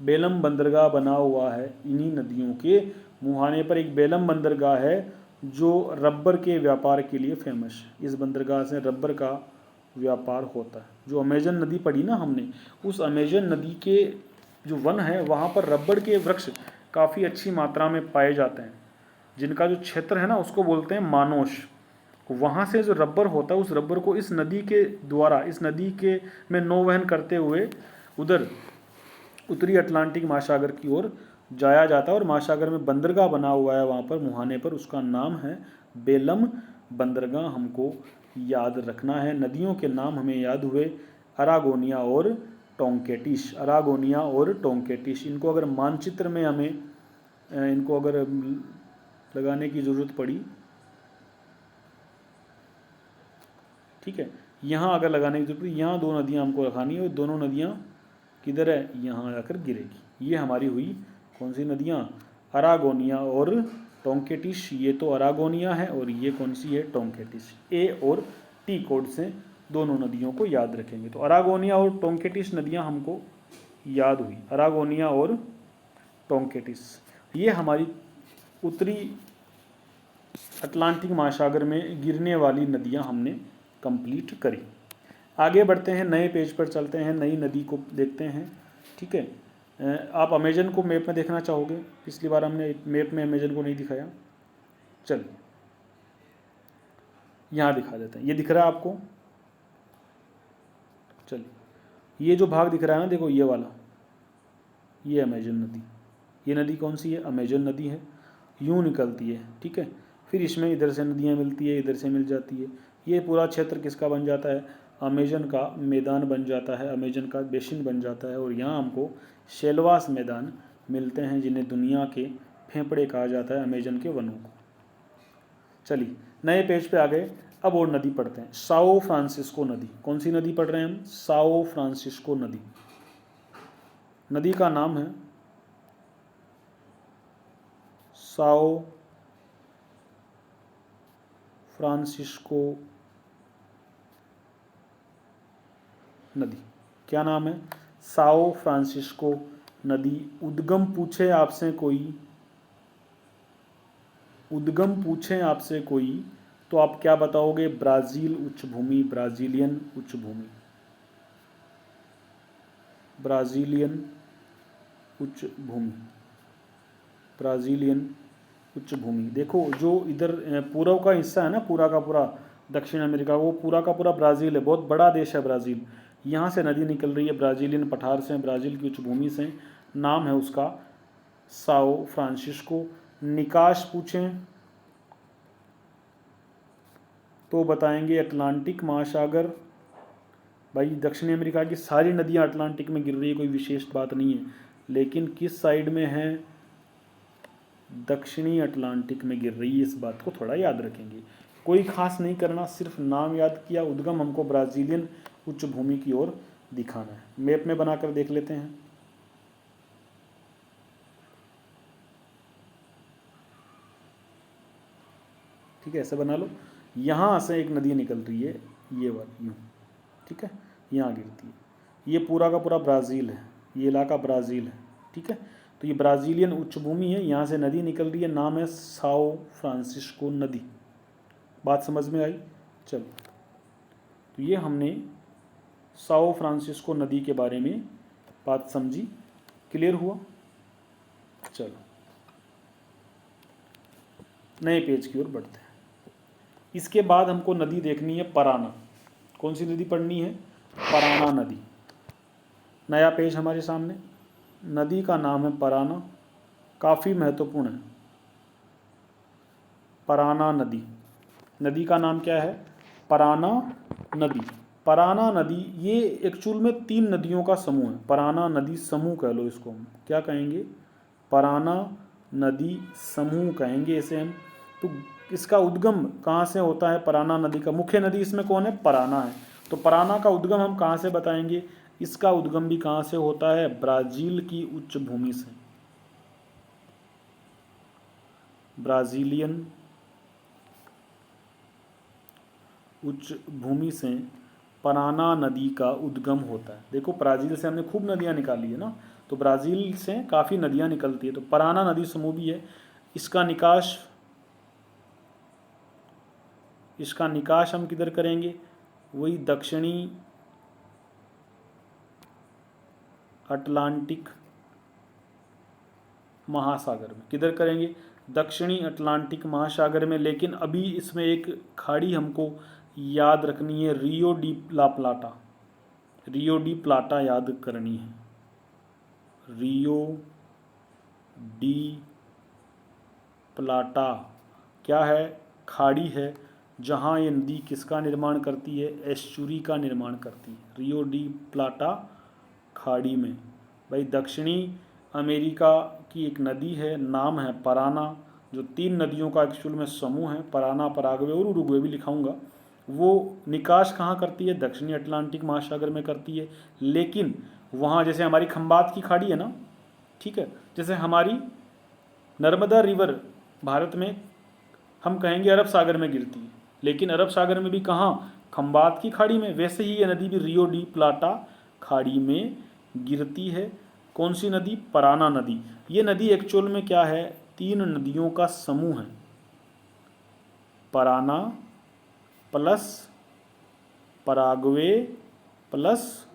S1: बेलम बंदरगाह बना हुआ है, इन्हीं नदियों के मुहाने पर। एक बेलम बंदरगाह है जो रबर के व्यापार के लिए फेमस है। इस बंदरगाह से रबर का व्यापार होता है। जो अमेजन नदी पड़ी ना हमने, उस अमेजन नदी के जो वन है वहाँ पर रबर के वृक्ष काफ़ी अच्छी मात्रा में पाए जाते हैं। जिनका जो क्षेत्र है ना उसको बोलते हैं मानोश। वहाँ से जो रबर होता है, उस रबर को इस नदी के द्वारा, इस नदी के में नौवहन करते हुए उधर उत्तरी अटलांटिक महासागर की ओर जाया जाता है। और महासागर में बंदरगाह बना हुआ है वहाँ पर मुहाने पर, उसका नाम है बेलम बंदरगाह। हमको याद रखना है। नदियों के नाम हमें याद हुए, अरागोनिया और टोंकेटिश, अरागोनिया और टोंकेटिश। इनको अगर मानचित्र में हमें इनको अगर लगाने की ज़रूरत पड़ी, ठीक है, यहाँ अगर लगाने की जरूरत पड़ी, यहाँ दो नदियाँ हमको रखानी है। और दोनों नदियाँ किधर है? यहाँ आकर गिरेगी। ये हमारी हुई कौन सी नदियाँ? अरागोनिया और टोंकेटिश। ये तो अरागोनिया है और ये कौन सी है? टोंकेटिश। ए और टी कोड से दोनों नदियों को याद रखेंगे। तो अरागोनिया और टोंकेटिश नदियाँ हमको याद हुई, अरागोनिया और टोंकेटिस। ये हमारी उत्तरी अटलांटिक महासागर में गिरने वाली नदियाँ हमने कंप्लीट करी। आगे बढ़ते हैं, नए पेज पर चलते हैं, नई नदी को देखते हैं। ठीक है, आप अमेजन को मैप में देखना चाहोगे? पिछली बार हमने मैप में अमेजन को नहीं दिखाया। चलिए यहाँ दिखा देते हैं। ये दिख रहा है आपको? चलिए, ये जो भाग दिख रहा है ना, देखो ये वाला, ये अमेजन नदी। ये नदी कौन सी है? अमेजन नदी है। यूँ निकलती है, ठीक है, फिर इसमें इधर से नदियाँ मिलती है, इधर से मिल जाती है। ये पूरा क्षेत्र किसका बन जाता है? अमेजन का मैदान बन जाता है, अमेजन का बेसिन बन जाता है। और यहाँ हमको शेलवास मैदान मिलते हैं, जिन्हें दुनिया के फेफड़े कहा जाता है, अमेजन के वनों को। चलिए नए पेज पे आ गए। अब और नदी पढ़ते हैं, साओ फ्रांसिस्को नदी। कौन सी नदी पढ़ रहे हैं हम? साओ फ्रांसिस्को नदी। नदी का नाम है साओ फ्रांसिस्को नदी। क्या नाम है? साओ फ्रांसिस्को नदी। उद्गम पूछे आपसे कोई, उद्गम पूछे आपसे कोई, तो आप क्या बताओगे? ब्राज़ील उच्च भूमि, ब्राज़ीलियन उच्च भूमि, ब्राज़ीलियन उच्च भूमि, ब्राज़ीलियन उच्च भूमि। देखो जो इधर पूर्व का हिस्सा है ना, पूरा का पूरा दक्षिण अमेरिका, वो पूरा का पूरा ब्राज़ील है, बहुत बड़ा देश है ब्राज़ील। यहाँ से नदी निकल रही है ब्राज़ीलियन पठार से, ब्राज़ील की उच्च भूमि से। नाम है उसका साओ फ्रांसिस्को। निकास पूछें तो बताएंगे अटलांटिक महासागर, भाई दक्षिणी अमेरिका की सारी नदियाँ अटलांटिक में गिर रही है, कोई विशेष बात नहीं है, लेकिन किस साइड में है, दक्षिणी अटलांटिक में गिर रही है, इस बात को थोड़ा याद रखेंगे। कोई खास नहीं करना, सिर्फ नाम याद किया, उद्गम हमको ब्राज़ीलियन उच्च भूमि की ओर दिखाना है। मैप में बनाकर देख लेते हैं। ठीक है, ऐसे बना लो। यहाँ से एक नदी निकल रही है, ये वाली यूँ, ठीक है, यहाँ गिरती है। ये पूरा का पूरा ब्राज़ील है, ये इलाका ब्राज़ील है, ठीक है। तो ये ब्राज़ीलियन उच्च भूमि है, यहाँ से नदी निकल रही है, नाम है साओ फ्रांसिस्को नदी। बात समझ में आई? चलो, तो ये हमने साओ फ्रांसिस्को नदी के बारे में बात समझी, क्लियर हुआ? चलो नए पेज की ओर बढ़ते हैं। इसके बाद हमको नदी देखनी है पराना। कौन सी नदी पढ़नी है? पराना नदी। नया पेज हमारे सामने, नदी का नाम है पराना, काफ़ी महत्वपूर्ण है। पराना नदी, नदी का नाम क्या है? पराना नदी। पराना नदी ये एक्चुअल में 3 नदियों का समूह है। पराना नदी समूह कह लो इसको, हम क्या कहेंगे? पराना नदी समूह कहेंगे इसे हम। तो इसका उद्गम कहाँ से होता है? पराना नदी का मुख्य नदी इसमें कौन है? पराना है। तो पराना का उद्गम हम कहाँ से बताएंगे? इसका उद्गम भी कहाँ से होता है? ब्राज़ील की उच्च भूमि से। ब्राज़ीलियन उच्च भूमि से पराना नदी का उद्गम होता है। देखो ब्राज़ील से हमने खूब नदियाँ निकाली है ना, तो ब्राज़ील से काफ़ी नदियाँ निकलती है, तो पराना नदी समूह भी है। इसका निकास हम किधर करेंगे? वही दक्षिणी अटलांटिक महासागर में। किधर करेंगे? दक्षिणी अटलांटिक महासागर में। लेकिन अभी इसमें एक खाड़ी हमको याद रखनी है, रियो डी ला प्लाटा। रियो डी प्लाटा याद करनी है। रियो डी प्लाटा क्या है? खाड़ी है, जहाँ ये नदी किसका निर्माण करती है? एस्चुरी का निर्माण करती है। रियो डी प्लाटा खाड़ी में। भाई दक्षिणी अमेरिका की एक नदी है, नाम है पराना, जो 3 नदियों का एक्चुअल में समूह है। पराना, पराग्वे और उरुग्वे भी लिखाऊंगा। वो निकास कहाँ करती है? दक्षिणी अटलांटिक महासागर में करती है। लेकिन वहाँ जैसे हमारी खंबात की खाड़ी है ना, ठीक है, जैसे हमारी नर्मदा रिवर भारत में हम कहेंगे अरब सागर में गिरती है, लेकिन अरब सागर में भी कहाँ? खंबात की खाड़ी में। वैसे ही ये नदी भी रियो डी प्लाटा खाड़ी में गिरती है। कौन सी नदी? पराना नदी। ये नदी एक्चुअल में क्या है? 3 नदियों का समूह है। Parana plus Paraguay plus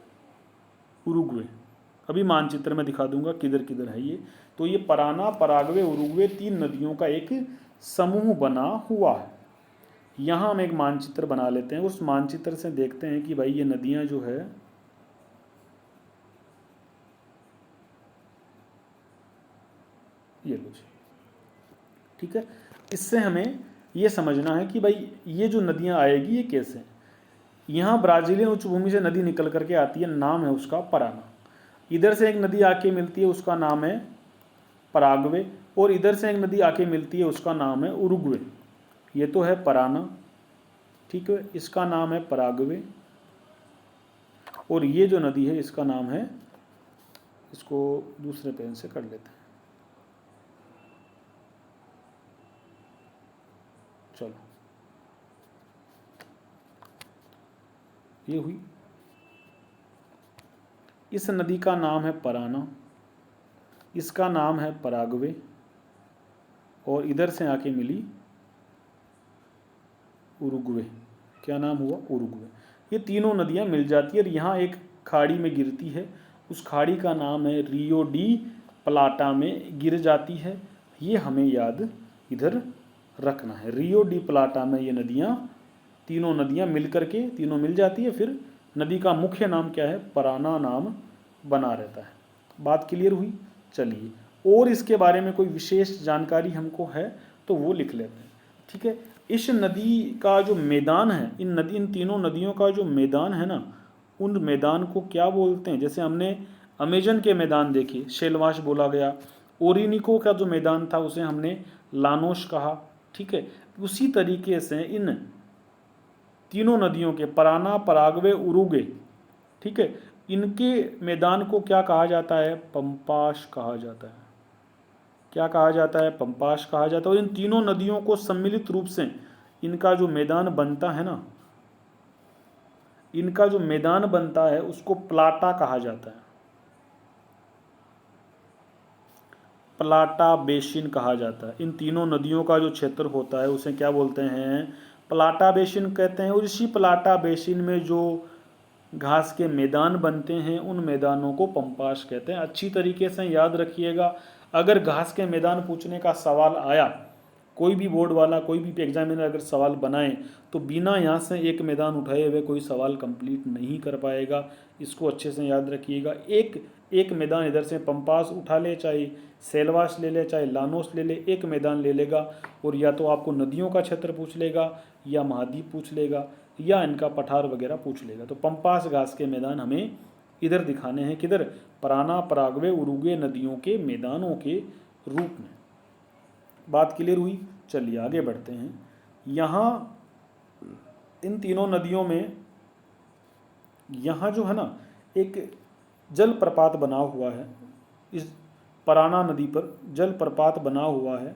S1: Uruguay. अभी मानचित्र में दिखा दूंगा किधर किधर है ये। तो ये पराना, पराग्वे, उरुग्वे 3 नदियों का एक समूह बना हुआ है। यहाँ हम एक मानचित्र बना लेते हैं, उस मानचित्र से देखते हैं कि भाई ये नदियाँ जो है, ये लो जी, ठीक है। इससे हमें ये समझना है कि भाई ये जो नदियाँ आएगी ये कैसे हैं। यहाँ ब्राज़ीलियन उच्च भूमि से नदी निकल करके आती है, नाम है उसका पराना। इधर से एक नदी आके मिलती है, उसका नाम है पराग्वे, और इधर से एक नदी आके मिलती है, उसका नाम है उरुग्वे। ये तो है पराना, ठीक है, इसका नाम है पराग्वे, और ये जो नदी है इसका नाम है, इसको दूसरे पेन से कर लेते हैं। चलो, ये हुई। इस नदी का नाम है पराना, इसका नाम है पराग्वे, और इधर से आके मिली उरुग्वे। क्या नाम हुआ? उरुग्वे। ये तीनों नदियाँ मिल जाती है और यहाँ एक खाड़ी में गिरती है, उस खाड़ी का नाम है रियो डी प्लाटा में गिर जाती है। ये हमें याद इधर रखना है। रियो डी प्लाटा में ये नदियाँ, तीनों नदियाँ मिल करके, तीनों मिल जाती है, फिर नदी का मुख्य नाम क्या है? पराना नाम बना रहता है। बात क्लियर हुई? चलिए, और इसके बारे में कोई विशेष जानकारी हमको है तो वो लिख लेते हैं, ठीक है। इस नदी का जो मैदान है, इन तीनों नदियों का जो मैदान है ना, उन मैदान को क्या बोलते हैं? जैसे हमने अमेजन के मैदान देखे, शेलवाश बोला गया। ओरिनिको का जो मैदान था उसे हमने लानोस कहा। ठीक है, उसी तरीके से इन तीनों नदियों के पराना, पराग्वे, उरुगे, ठीक है, इनके मैदान को क्या कहा जाता है? पंपाश कहा जाता है। क्या कहा जाता है? पंपाश कहा जाता है। और इन तीनों नदियों को सम्मिलित रूप से इनका जो मैदान बनता है ना, इनका जो मैदान बनता है उसको प्लाटा कहा जाता है। प्लाटा बेसिन कहा जाता है। इन तीनों नदियों का जो क्षेत्र होता है उसे क्या बोलते हैं? प्लाटा बेसिन कहते हैं। और इसी प्लाटा बेसिन में जो घास के मैदान बनते हैं उन मैदानों को पंपाश कहते हैं। अच्छी तरीके से याद रखिएगा, अगर घास के मैदान पूछने का सवाल आया, कोई भी बोर्ड वाला, कोई भी एग्जामिनर अगर सवाल बनाए, तो बिना यहाँ से एक मैदान उठाए हुए कोई सवाल कंप्लीट नहीं कर पाएगा। इसको अच्छे से याद रखिएगा। एक एक मैदान इधर से पंपास उठा ले, चाहे सेलवास ले ले, चाहे लानोस ले ले, एक मैदान ले लेगा और या तो आपको नदियों का क्षेत्र पूछ लेगा, या महाद्वीप पूछ लेगा, या इनका पठार वगैरह पूछ लेगा। तो पंपास घास के मैदान हमें इधर दिखाने हैं, किधर? पराना, पराग्वे, उरुगे नदियों के मैदानों के रूप में। बात क्लियर हुई? चलिए आगे बढ़ते हैं। यहाँ इन तीनों नदियों में यहाँ जो है ना, एक जल प्रपात बना हुआ है। इस पराना नदी पर जल प्रपात बना हुआ है।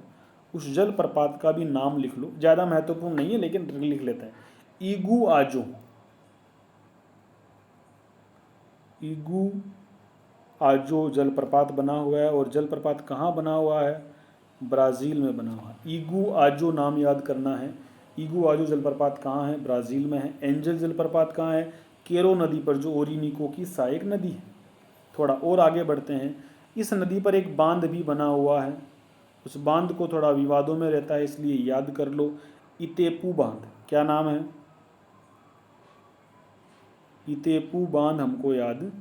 S1: उस जल प्रपात का भी नाम लिख लो, ज़्यादा महत्वपूर्ण नहीं है लेकिन लिख लेते हैं। ईगू आजो। ईगू आजो जलप्रपात बना हुआ है। और जलप्रपात कहाँ बना हुआ है? ब्राज़ील में बना हुआ है। ईगू आजो नाम याद करना है। ईगू आजो जलप्रपात कहाँ है? ब्राज़ील में है। एंजल जलप्रपात कहाँ है? केरो नदी पर, जो ओरिनिको की सहायक नदी है। थोड़ा और आगे बढ़ते हैं। इस नदी पर एक बांध भी बना हुआ है। उस बांध को थोड़ा विवादों में रहता है, इसलिए याद कर लो, इतेपू बांध। क्या नाम है? इतेपू बांध हमको याद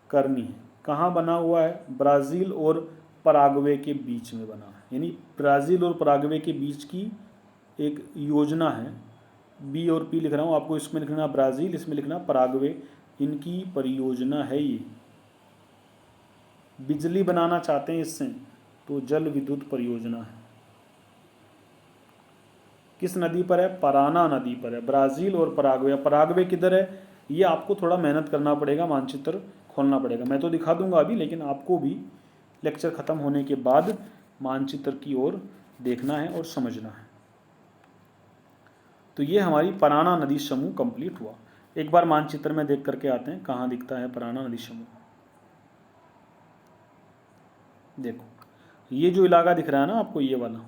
S1: करनी है। कहाँ बना हुआ है? ब्राज़ील और पराग्वे के बीच में बना है। यानी ब्राज़ील और पराग्वे के बीच की एक योजना है। बी और पी लिख रहा हूँ, आपको इसमें लिखना ब्राज़ील, इसमें लिखना पराग्वे। इनकी परियोजना है ये। बिजली बनाना चाहते हैं इससे, तो जल विद्युत परियोजना है। किस नदी पर है? पराना नदी पर है। ब्राज़ील और पराग्वे। पराग्वे किधर है? ये आपको थोड़ा मेहनत करना पड़ेगा, मानचित्र खोलना पड़ेगा। मैं तो दिखा दूंगा अभी, लेकिन आपको भी लेक्चर ख़त्म होने के बाद मानचित्र की ओर देखना है और समझना है। तो ये हमारी पराना नदी समूह कंप्लीट हुआ। एक बार मानचित्र में देख करके आते हैं कहाँ दिखता है पराना नदी समूह। देखो, ये जो इलाका दिख रहा है ना आपको, ये वाला,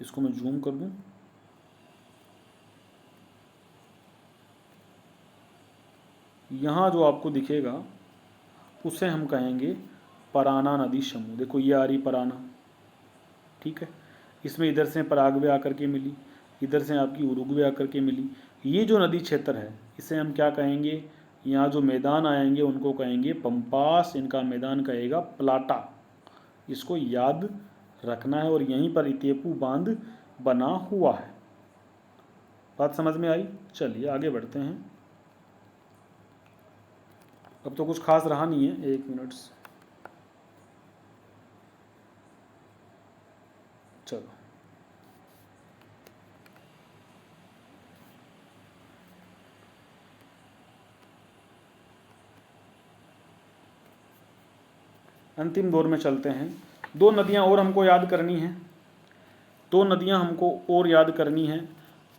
S1: इसको मैं जूम कर दूं। यहाँ जो आपको दिखेगा उसे हम कहेंगे पराना नदी समूह। देखो ये आ रही पराना, ठीक है। इसमें इधर से पराग्वे आकर के मिली, इधर से आपकी उरुग्वे आकर के मिली। ये जो नदी क्षेत्र है इसे हम क्या कहेंगे? यहाँ जो मैदान आएंगे उनको कहेंगे पंपास, इनका मैदान कहेगा प्लाटा। इसको याद रखना है। और यहीं पर इतेपू बांध बना हुआ है। बात समझ में आई? चलिए आगे बढ़ते हैं। अब तो कुछ खास रहा नहीं है, 1 मिनट। चलो, अंतिम दौर में चलते हैं। 2 नदियाँ और हमको याद करनी हैं। 2 नदियाँ हमको और याद करनी है।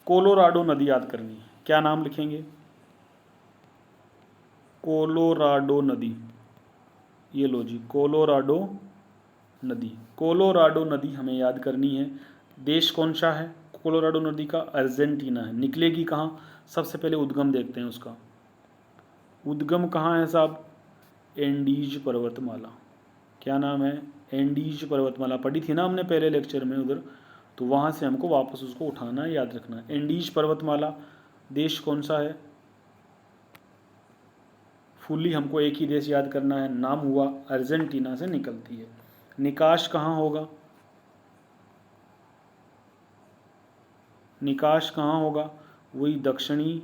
S1: कोलोराडो नदी याद करनी है। क्या नाम लिखेंगे? कोलोराडो नदी। ये लो जी, कोलोराडो नदी। कोलोराडो नदी हमें याद करनी है। देश कौन सा है कोलोराडो नदी का? अर्जेंटीना है। निकलेगी कहाँ? सबसे पहले उद्गम देखते हैं उसका। उद्गम कहाँ है साहब? एंडीज पर्वतमाला। क्या नाम है? एंडीज पर्वतमाला। पढ़ी थी ना हमने पहले लेक्चर में उधर, तो वहाँ से हमको वापस उसको उठाना है, याद रखना है। एंडीज पर्वतमाला। देश कौन सा है? फुल्ली हमको एक ही देश याद करना है, नाम हुआ अर्जेंटीना से निकलती है। निकाश कहाँ होगा? निकाश कहाँ होगा? वही दक्षिणी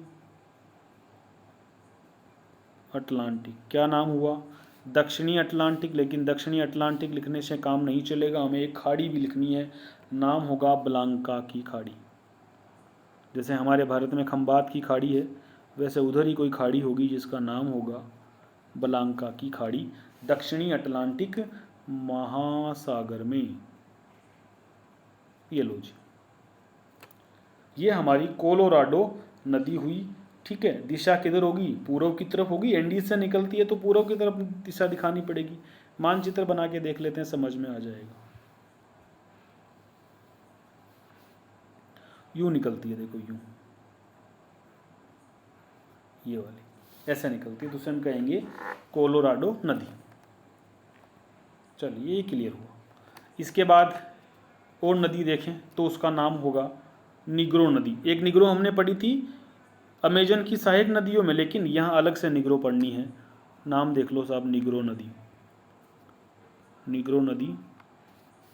S1: अटलांटिक, क्या नाम हुआ? दक्षिणी अटलांटिक। लेकिन दक्षिणी अटलांटिक लिखने से काम नहीं चलेगा, हमें एक खाड़ी भी लिखनी है, नाम होगा ब्लांका की खाड़ी। जैसे हमारे भारत में खंबात की खाड़ी है, वैसे उधर ही कोई खाड़ी होगी जिसका नाम होगा ब्लांका की खाड़ी, दक्षिणी अटलांटिक महासागर में। ये लो जी, ये हमारी कोलोराडो नदी हुई। ठीक है, दिशा किधर होगी? पूर्व की तरफ होगी, एंडीज से निकलती है तो पूर्व की तरफ दिशा दिखानी पड़ेगी। मानचित्र बना के देख लेते हैं, समझ में आ जाएगा। यूं निकलती है, देखो यूं, ये वाली ऐसे निकलती है, तो उसे हम कहेंगे कोलोराडो नदी। चलिए, ये क्लियर हुआ। इसके बाद और नदी देखें तो उसका नाम होगा निग्रो नदी। एक निग्रो हमने पढ़ी थी अमेजन की सहायक नदियों में, लेकिन यहाँ अलग से निग्रो पढ़नी है। नाम देख लो साहब, निग्रो नदी। निग्रो नदी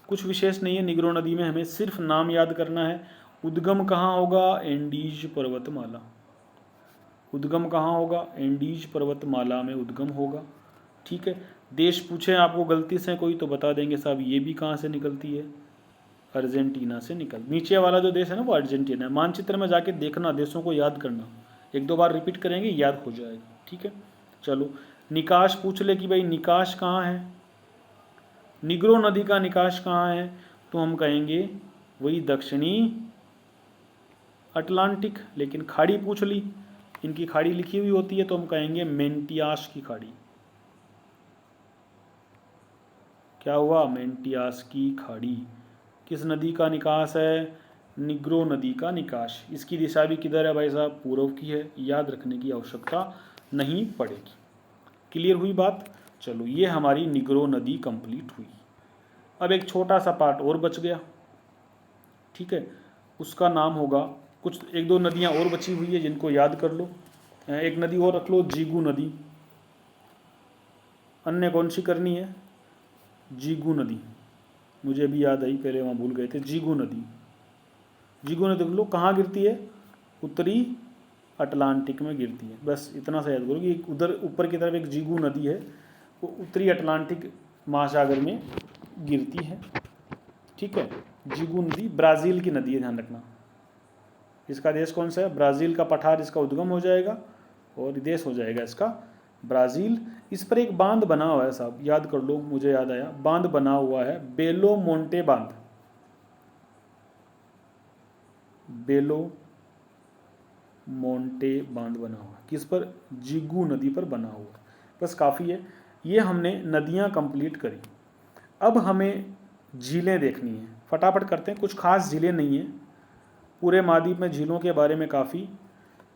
S1: कुछ विशेष नहीं है, निग्रो नदी में हमें सिर्फ नाम याद करना है। उद्गम कहाँ होगा? एंडीज पर्वतमाला। उद्गम कहाँ होगा? एंडीज पर्वतमाला में उद्गम होगा। ठीक है, देश पूछे आपको गलती से कोई तो बता देंगे साहब ये भी कहाँ से निकलती है, अर्जेंटीना से निकल। नीचे वाला जो देश है ना वो अर्जेंटीना है। मानचित्र में जाके देखना, देशों को याद करना, एक दो बार रिपीट करेंगे याद हो जाएगा। ठीक है, चलो निकाश पूछ ले कि भाई निकाश कहाँ है, निग्रो नदी का निकाश कहाँ है, तो हम कहेंगे वही दक्षिणी अटलांटिक। लेकिन खाड़ी पूछ ली, इनकी खाड़ी लिखी हुई होती है, तो हम कहेंगे मेंटियास की खाड़ी। क्या हुआ? मेंटियास की खाड़ी। किस नदी का निकास है? निग्रो नदी का निकास। इसकी दिशा भी किधर है भाई साहब? पूर्व की है, याद रखने की आवश्यकता नहीं पड़ेगी। क्लियर हुई बात? चलो, ये हमारी निग्रो नदी कंप्लीट हुई। अब एक छोटा सा पार्ट और बच गया। ठीक है, उसका नाम होगा, कुछ एक दो नदियाँ और बची हुई है जिनको याद कर लो। एक नदी और रख लो, जीगू नदी। अन्य कौन सी करनी है? जीगू नदी। मुझे भी याद आई, पहले वहाँ भूल गए थे। जीगू नदी, जीगू नदी देख लो कहाँ गिरती है? उत्तरी अटलांटिक में गिरती है। बस इतना सा याद करो कि उधर ऊपर की तरफ एक जीगू नदी है, वो उत्तरी अटलांटिक महासागर में गिरती है। ठीक है, जीगू नदी ब्राज़ील की नदी है, ध्यान रखना। इसका देश कौन सा है? ब्राज़ील का पठार इसका उद्गम हो जाएगा और देश हो जाएगा इसका ब्राज़ील। इस पर एक बांध बना हुआ है साहब, याद कर लो, मुझे याद आया, बांध बना हुआ है बेलो मोंटे बांध। बेलो मोंटे बांध बना हुआ है, किस पर? जिगू नदी पर बना हुआ है। बस काफ़ी है, ये हमने नदियाँ कंप्लीट करी। अब हमें झीलें देखनी है, फटाफट करते हैं। कुछ खास झीलें नहीं हैं, पूरे महाद्वीप में झीलों के बारे में काफ़ी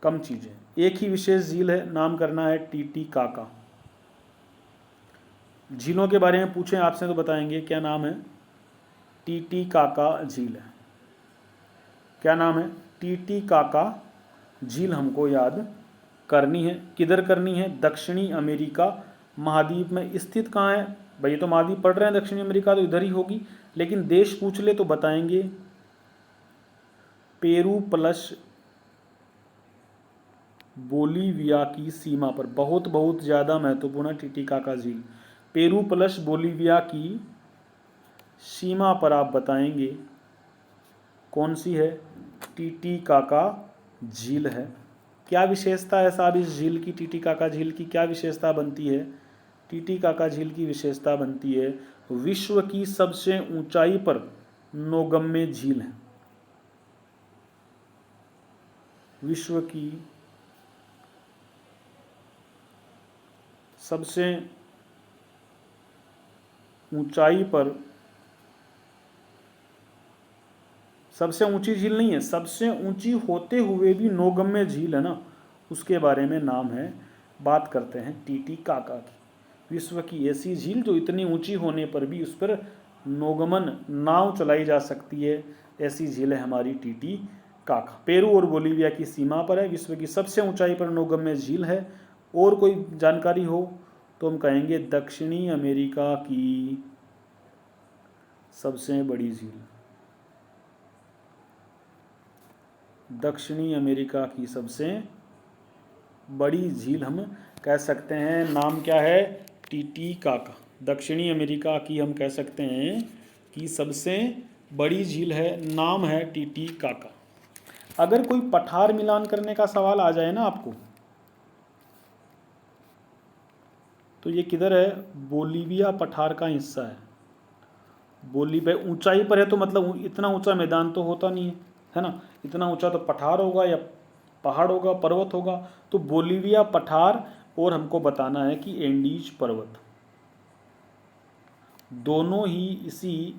S1: कम चीज़ें। एक ही विशेष झील है, नाम करना है टीटीकाका। झीलों के बारे में पूछें आपसे तो बताएंगे, क्या नाम है? टीटीकाका झील है। क्या नाम है? टीटीकाका झील हमको याद करनी है। किधर करनी है? दक्षिणी अमेरिका महाद्वीप में स्थित कहाँ है? भाई तो महाद्वीप पढ़ रहे हैं, दक्षिणी अमेरिका तो इधर ही होगी। लेकिन देश पूछ ले तो बताएंगे पेरू प्लस बोलीविया की सीमा पर। बहुत बहुत ज़्यादा महत्वपूर्ण है टीटीकाका झील। पेरू प्लस बोलीविया की सीमा पर आप बताएंगे कौन सी है? टीटीकाका झील है। क्या विशेषता है साहब इस झील की? टीटीकाका झील की क्या विशेषता बनती है? टीटीकाका झील की विशेषता बनती है विश्व की सबसे ऊंचाई पर नौगम्य झील है। विश्व की सबसे ऊंचाई पर, सबसे ऊंची झील नहीं है, सबसे ऊंची होते हुए भी नौगम्य झील है ना, उसके बारे में नाम है। बात करते हैं टीटीकाका की। विश्व की ऐसी झील जो इतनी ऊंची होने पर भी उस पर नौगमन नाव चलाई जा सकती है, ऐसी झील है हमारी टीटीकाका। पेरू और बोलीविया की सीमा पर है, विश्व की सबसे ऊंचाई पर नौगम्य झील है। और कोई जानकारी हो तो हम कहेंगे दक्षिणी अमेरिका की सबसे बड़ी झील। दक्षिणी अमेरिका की सबसे बड़ी झील हम कह सकते हैं, नाम क्या है? टीटीकाका। दक्षिणी अमेरिका की हम कह सकते हैं कि सबसे बड़ी झील है, नाम है टीटीकाका। अगर कोई पठार मिलान करने का सवाल आ जाए ना आपको, तो ये किधर है? बोलीविया पठार का हिस्सा है। बोलीविया ऊंचाई पर है, तो मतलब इतना ऊंचा मैदान तो होता नहीं है ना, इतना ऊंचा तो पठार होगा या पहाड़ होगा, पर्वत होगा। तो बोलीविया पठार, और हमको बताना है कि एंडीज पर्वत, दोनों ही इसी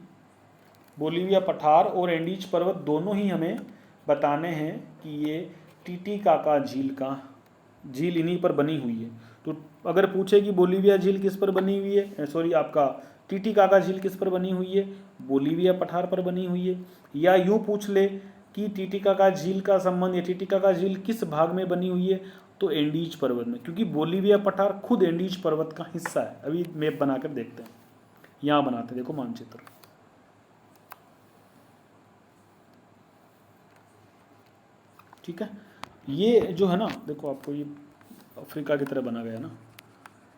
S1: बोलीविया पठार और एंडीज पर्वत दोनों ही हमें बताने हैं कि ये टीटीकाका झील इन्हीं पर बनी हुई है। तो अगर पूछे कि बोलीविया झील किस पर बनी हुई है, सॉरी आपका टीटीकाका झील किस पर बनी हुई है? बोलीविया पठार पर बनी हुई है। या यूँ पूछ ले कि टीटीकाका झील का संबंध या टीटीकाका झील किस भाग में बनी हुई है, तो एंडीज पर्वत में, क्योंकि बोलीविया पठार खुद एंडीज पर्वत का हिस्सा है। अभी मैप बनाकर देखते हैं, यहाँ बनाते, देखो मानचित्र। ठीक है, ये जो है ना, देखो आपको ये अफ्रीका की तरह बना गया ना।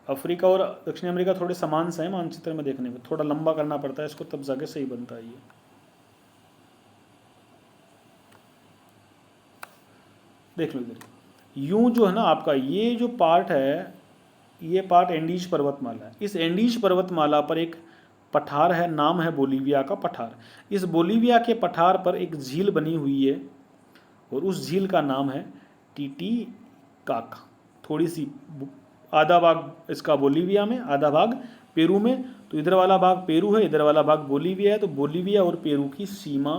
S1: अफ्रीका और दक्षिण अमेरिका थोड़े समान से हैं मानचित्र में देखने में, थोड़ा लंबा करना पड़ता है इसको, तब जाके सही बनता है ये। देख लो इधर, यूं जो है ना आपका ये जो पार्ट है, ये पार्ट एंडीज पर्वतमाला है। इस एंडीज पर्वतमाला पर एक पठार है, नाम है बोलीविया का पठार। इस बोलीविया के पठार पर एक झील बनी हुई है, और उस झील का नाम है टीटीकाका। थोड़ी सी आधा भाग इसका बोलीविया में, आधा भाग पेरू में। तो इधर वाला भाग पेरू है, इधर वाला भाग बोलीविया है। तो बोलीविया और पेरू की सीमा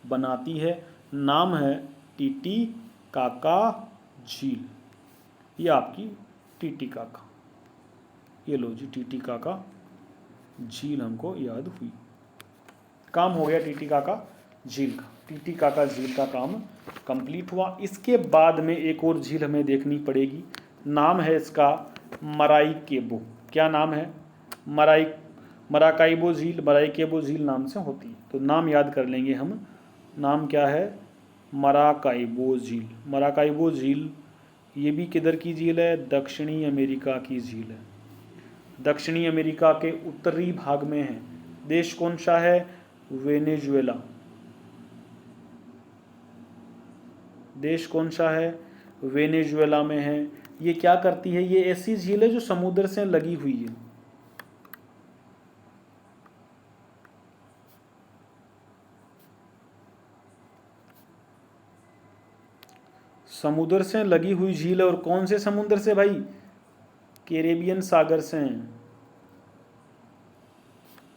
S1: बनाती है, नाम है टीटीकाका झील। ये आपकी टीटीकाका, ये लो जी टीटीकाका झील हमको याद हुई। काम हो गया टीटीकाका झील का। टीटीकाका झील का काम कंप्लीट हुआ। इसके बाद में एक और झील हमें देखनी पड़ेगी, नाम है इसका मराइकेबो। क्या नाम है? मराकाइबो झील, मराइकेबो झील नाम से होती है। तो नाम याद कर लेंगे हम, नाम क्या है? मराकाइबो झील। मराकाइबो झील ये भी किधर की झील है? दक्षिणी अमेरिका की झील है। दक्षिणी अमेरिका के उत्तरी भाग में है। देश कौन सा है? वेनेजुएला। देश कौन सा है? वेनेजुएला में है। ये क्या करती है? ये ऐसी झील है जो समुद्र से लगी हुई है। समुद्र से लगी हुई झील है। और कौन से समुद्र से भाई? कैरेबियन सागर से हैं।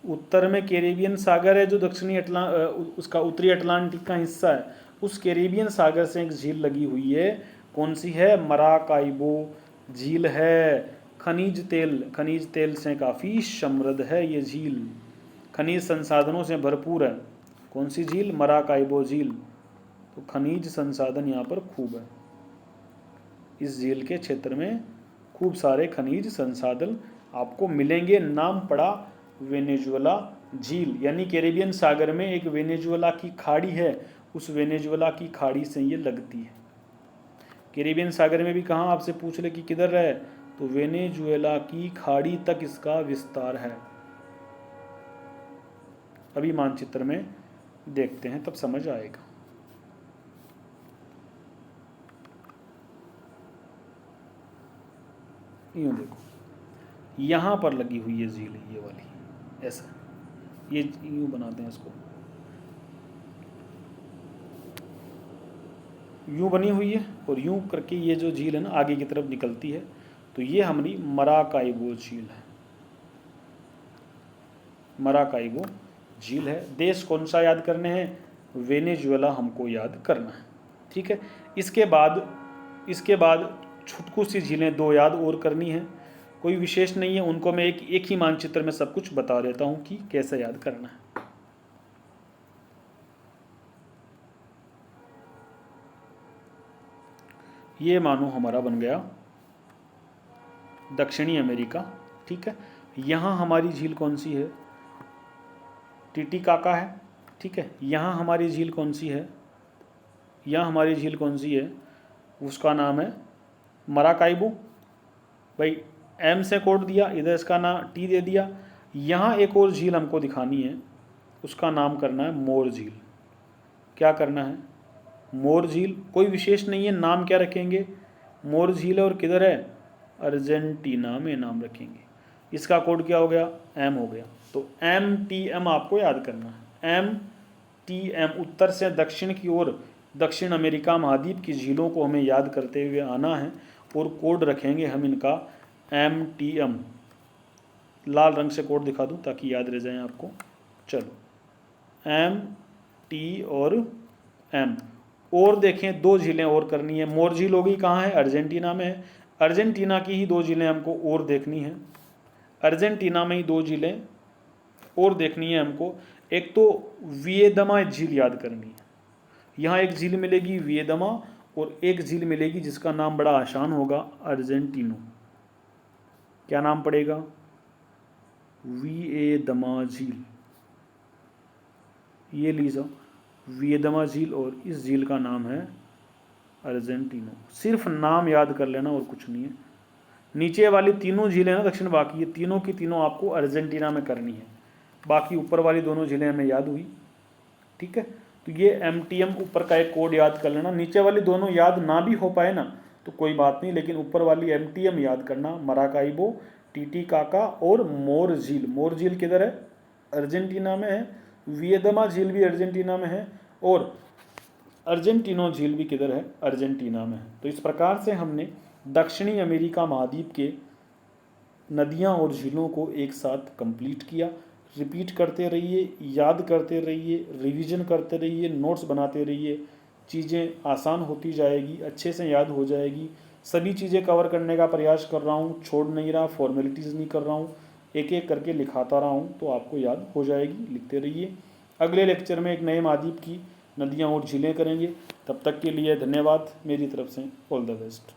S1: उत्तर में कैरेबियन सागर है, जो दक्षिणी उसका उत्तरी अटलांटिक का हिस्सा है। उस कैरेबियन सागर से एक झील लगी हुई है। कौन सी है? मराकाइबो झील है। खनिज तेल से काफ़ी समृद्ध है ये झील, खनिज संसाधनों से भरपूर है। कौन सी झील? मराकाइबो झील। तो खनिज संसाधन यहाँ पर खूब है। इस झील के क्षेत्र में खूब सारे खनिज संसाधन आपको मिलेंगे। नाम पड़ा वेनेजुएला झील, यानी कैरेबियन सागर में एक वेनेजुएला की खाड़ी है। उस वेनेजुएला की खाड़ी से ये लगती है। कैरेबियन सागर में भी कहाँ आपसे पूछ ले कि किधर है, तो वेनेजुएला की खाड़ी तक इसका विस्तार है। अभी मानचित्र में देखते हैं, तब समझ आएगा। यूँ देखो, यहाँ पर लगी हुई है झील, ये वाली, ऐसा, ये यूँ बनाते हैं इसको, यूँ बनी हुई है, और यूँ करके ये जो झील है ना आगे की तरफ निकलती है। तो ये हमारी मराकाइबो झील है। मराकाइबो झील है। देश कौन सा याद करने हैं? वेनेजुएला हमको याद करना है। ठीक है, इसके बाद छुटकू सी झीलें दो याद और करनी है, कोई विशेष नहीं है। उनको मैं एक ही मानचित्र में सब कुछ बता देता हूँ कि कैसे याद करना है। ये मानो हमारा बन गया दक्षिणी अमेरिका। ठीक है, यहाँ हमारी झील कौन सी है? टीटीकाका है। ठीक है, यहाँ हमारी झील कौन सी है? यहाँ हमारी झील कौन सी है? उसका नाम है मराकाइबो, भाई एम से कोड दिया, इधर इसका नाम टी दे दिया। यहाँ एक और झील हमको दिखानी है, उसका नाम करना है मोर झील। क्या करना है? मोर झील, कोई विशेष नहीं है, नाम क्या रखेंगे? मोर झील है और किधर है? अर्जेंटीना में नाम रखेंगे। इसका कोड क्या हो गया? एम हो गया। तो एम टी एम आपको याद करना है। एम टी एम, उत्तर से दक्षिण की ओर दक्षिण अमेरिका महाद्वीप की झीलों को हमें याद करते हुए आना है और कोड रखेंगे हम इनका एम टी एम। लाल रंग से कोड दिखा दूं ताकि याद रह जाए आपको। चलो, एम टी और एम। और देखें, दो झीलें और करनी है। मोर झील होगी, कहाँ है? अर्जेंटीना में है। अर्जेंटीना की ही दो झीलें हमको और देखनी है। अर्जेंटीना में ही दो झीलें और देखनी है हमको। एक तो वियेदमा झील याद करनी है। यहाँ एक झील मिलेगी वियेदमा, और एक झील मिलेगी जिसका नाम बड़ा आसान होगा, अर्जेंटीनो। क्या नाम पड़ेगा? वियेदमा झील। ये लीजिए, वियेदमा झील, और इस झील का नाम है अर्जेंटीनो। सिर्फ नाम याद कर लेना और कुछ नहीं है। नीचे वाली तीनों झीलें ना दक्षिण, बाकी ये तीनों की तीनों आपको अर्जेंटीना में करनी है। बाकी ऊपर वाली दोनों झीलें हमें याद हुई, ठीक है। तो ये एमटीएम ऊपर का एक कोड याद कर लेना। नीचे वाली दोनों याद ना भी हो पाए ना तो कोई बात नहीं, लेकिन ऊपर वाली एमटीएम याद करना। मराकाइबो, टीटीकाका और मोर झील। मोर झील किधर है? अर्जेंटीना में है। वियेदमा झील भी अर्जेंटीना में है, और अर्जेंटीनो झील भी किधर है? अर्जेंटीना में है। तो इस प्रकार से हमने दक्षिणी अमेरिका महाद्वीप के नदियाँ और झीलों को एक साथ कंप्लीट किया। रिपीट करते रहिए, याद करते रहिए, रिवीजन करते रहिए, नोट्स बनाते रहिए। चीज़ें आसान होती जाएगी, अच्छे से याद हो जाएगी। सभी चीज़ें कवर करने का प्रयास कर रहा हूँ, छोड़ नहीं रहा, फॉर्मेलिटीज़ नहीं कर रहा हूँ, एक एक करके लिखाता रहा हूँ, तो आपको याद हो जाएगी। लिखते रहिए। अगले लेक्चर में एक नए महाद्वीप की नदियाँ और झीलें करेंगे। तब तक के लिए धन्यवाद। मेरी तरफ से ऑल द बेस्ट।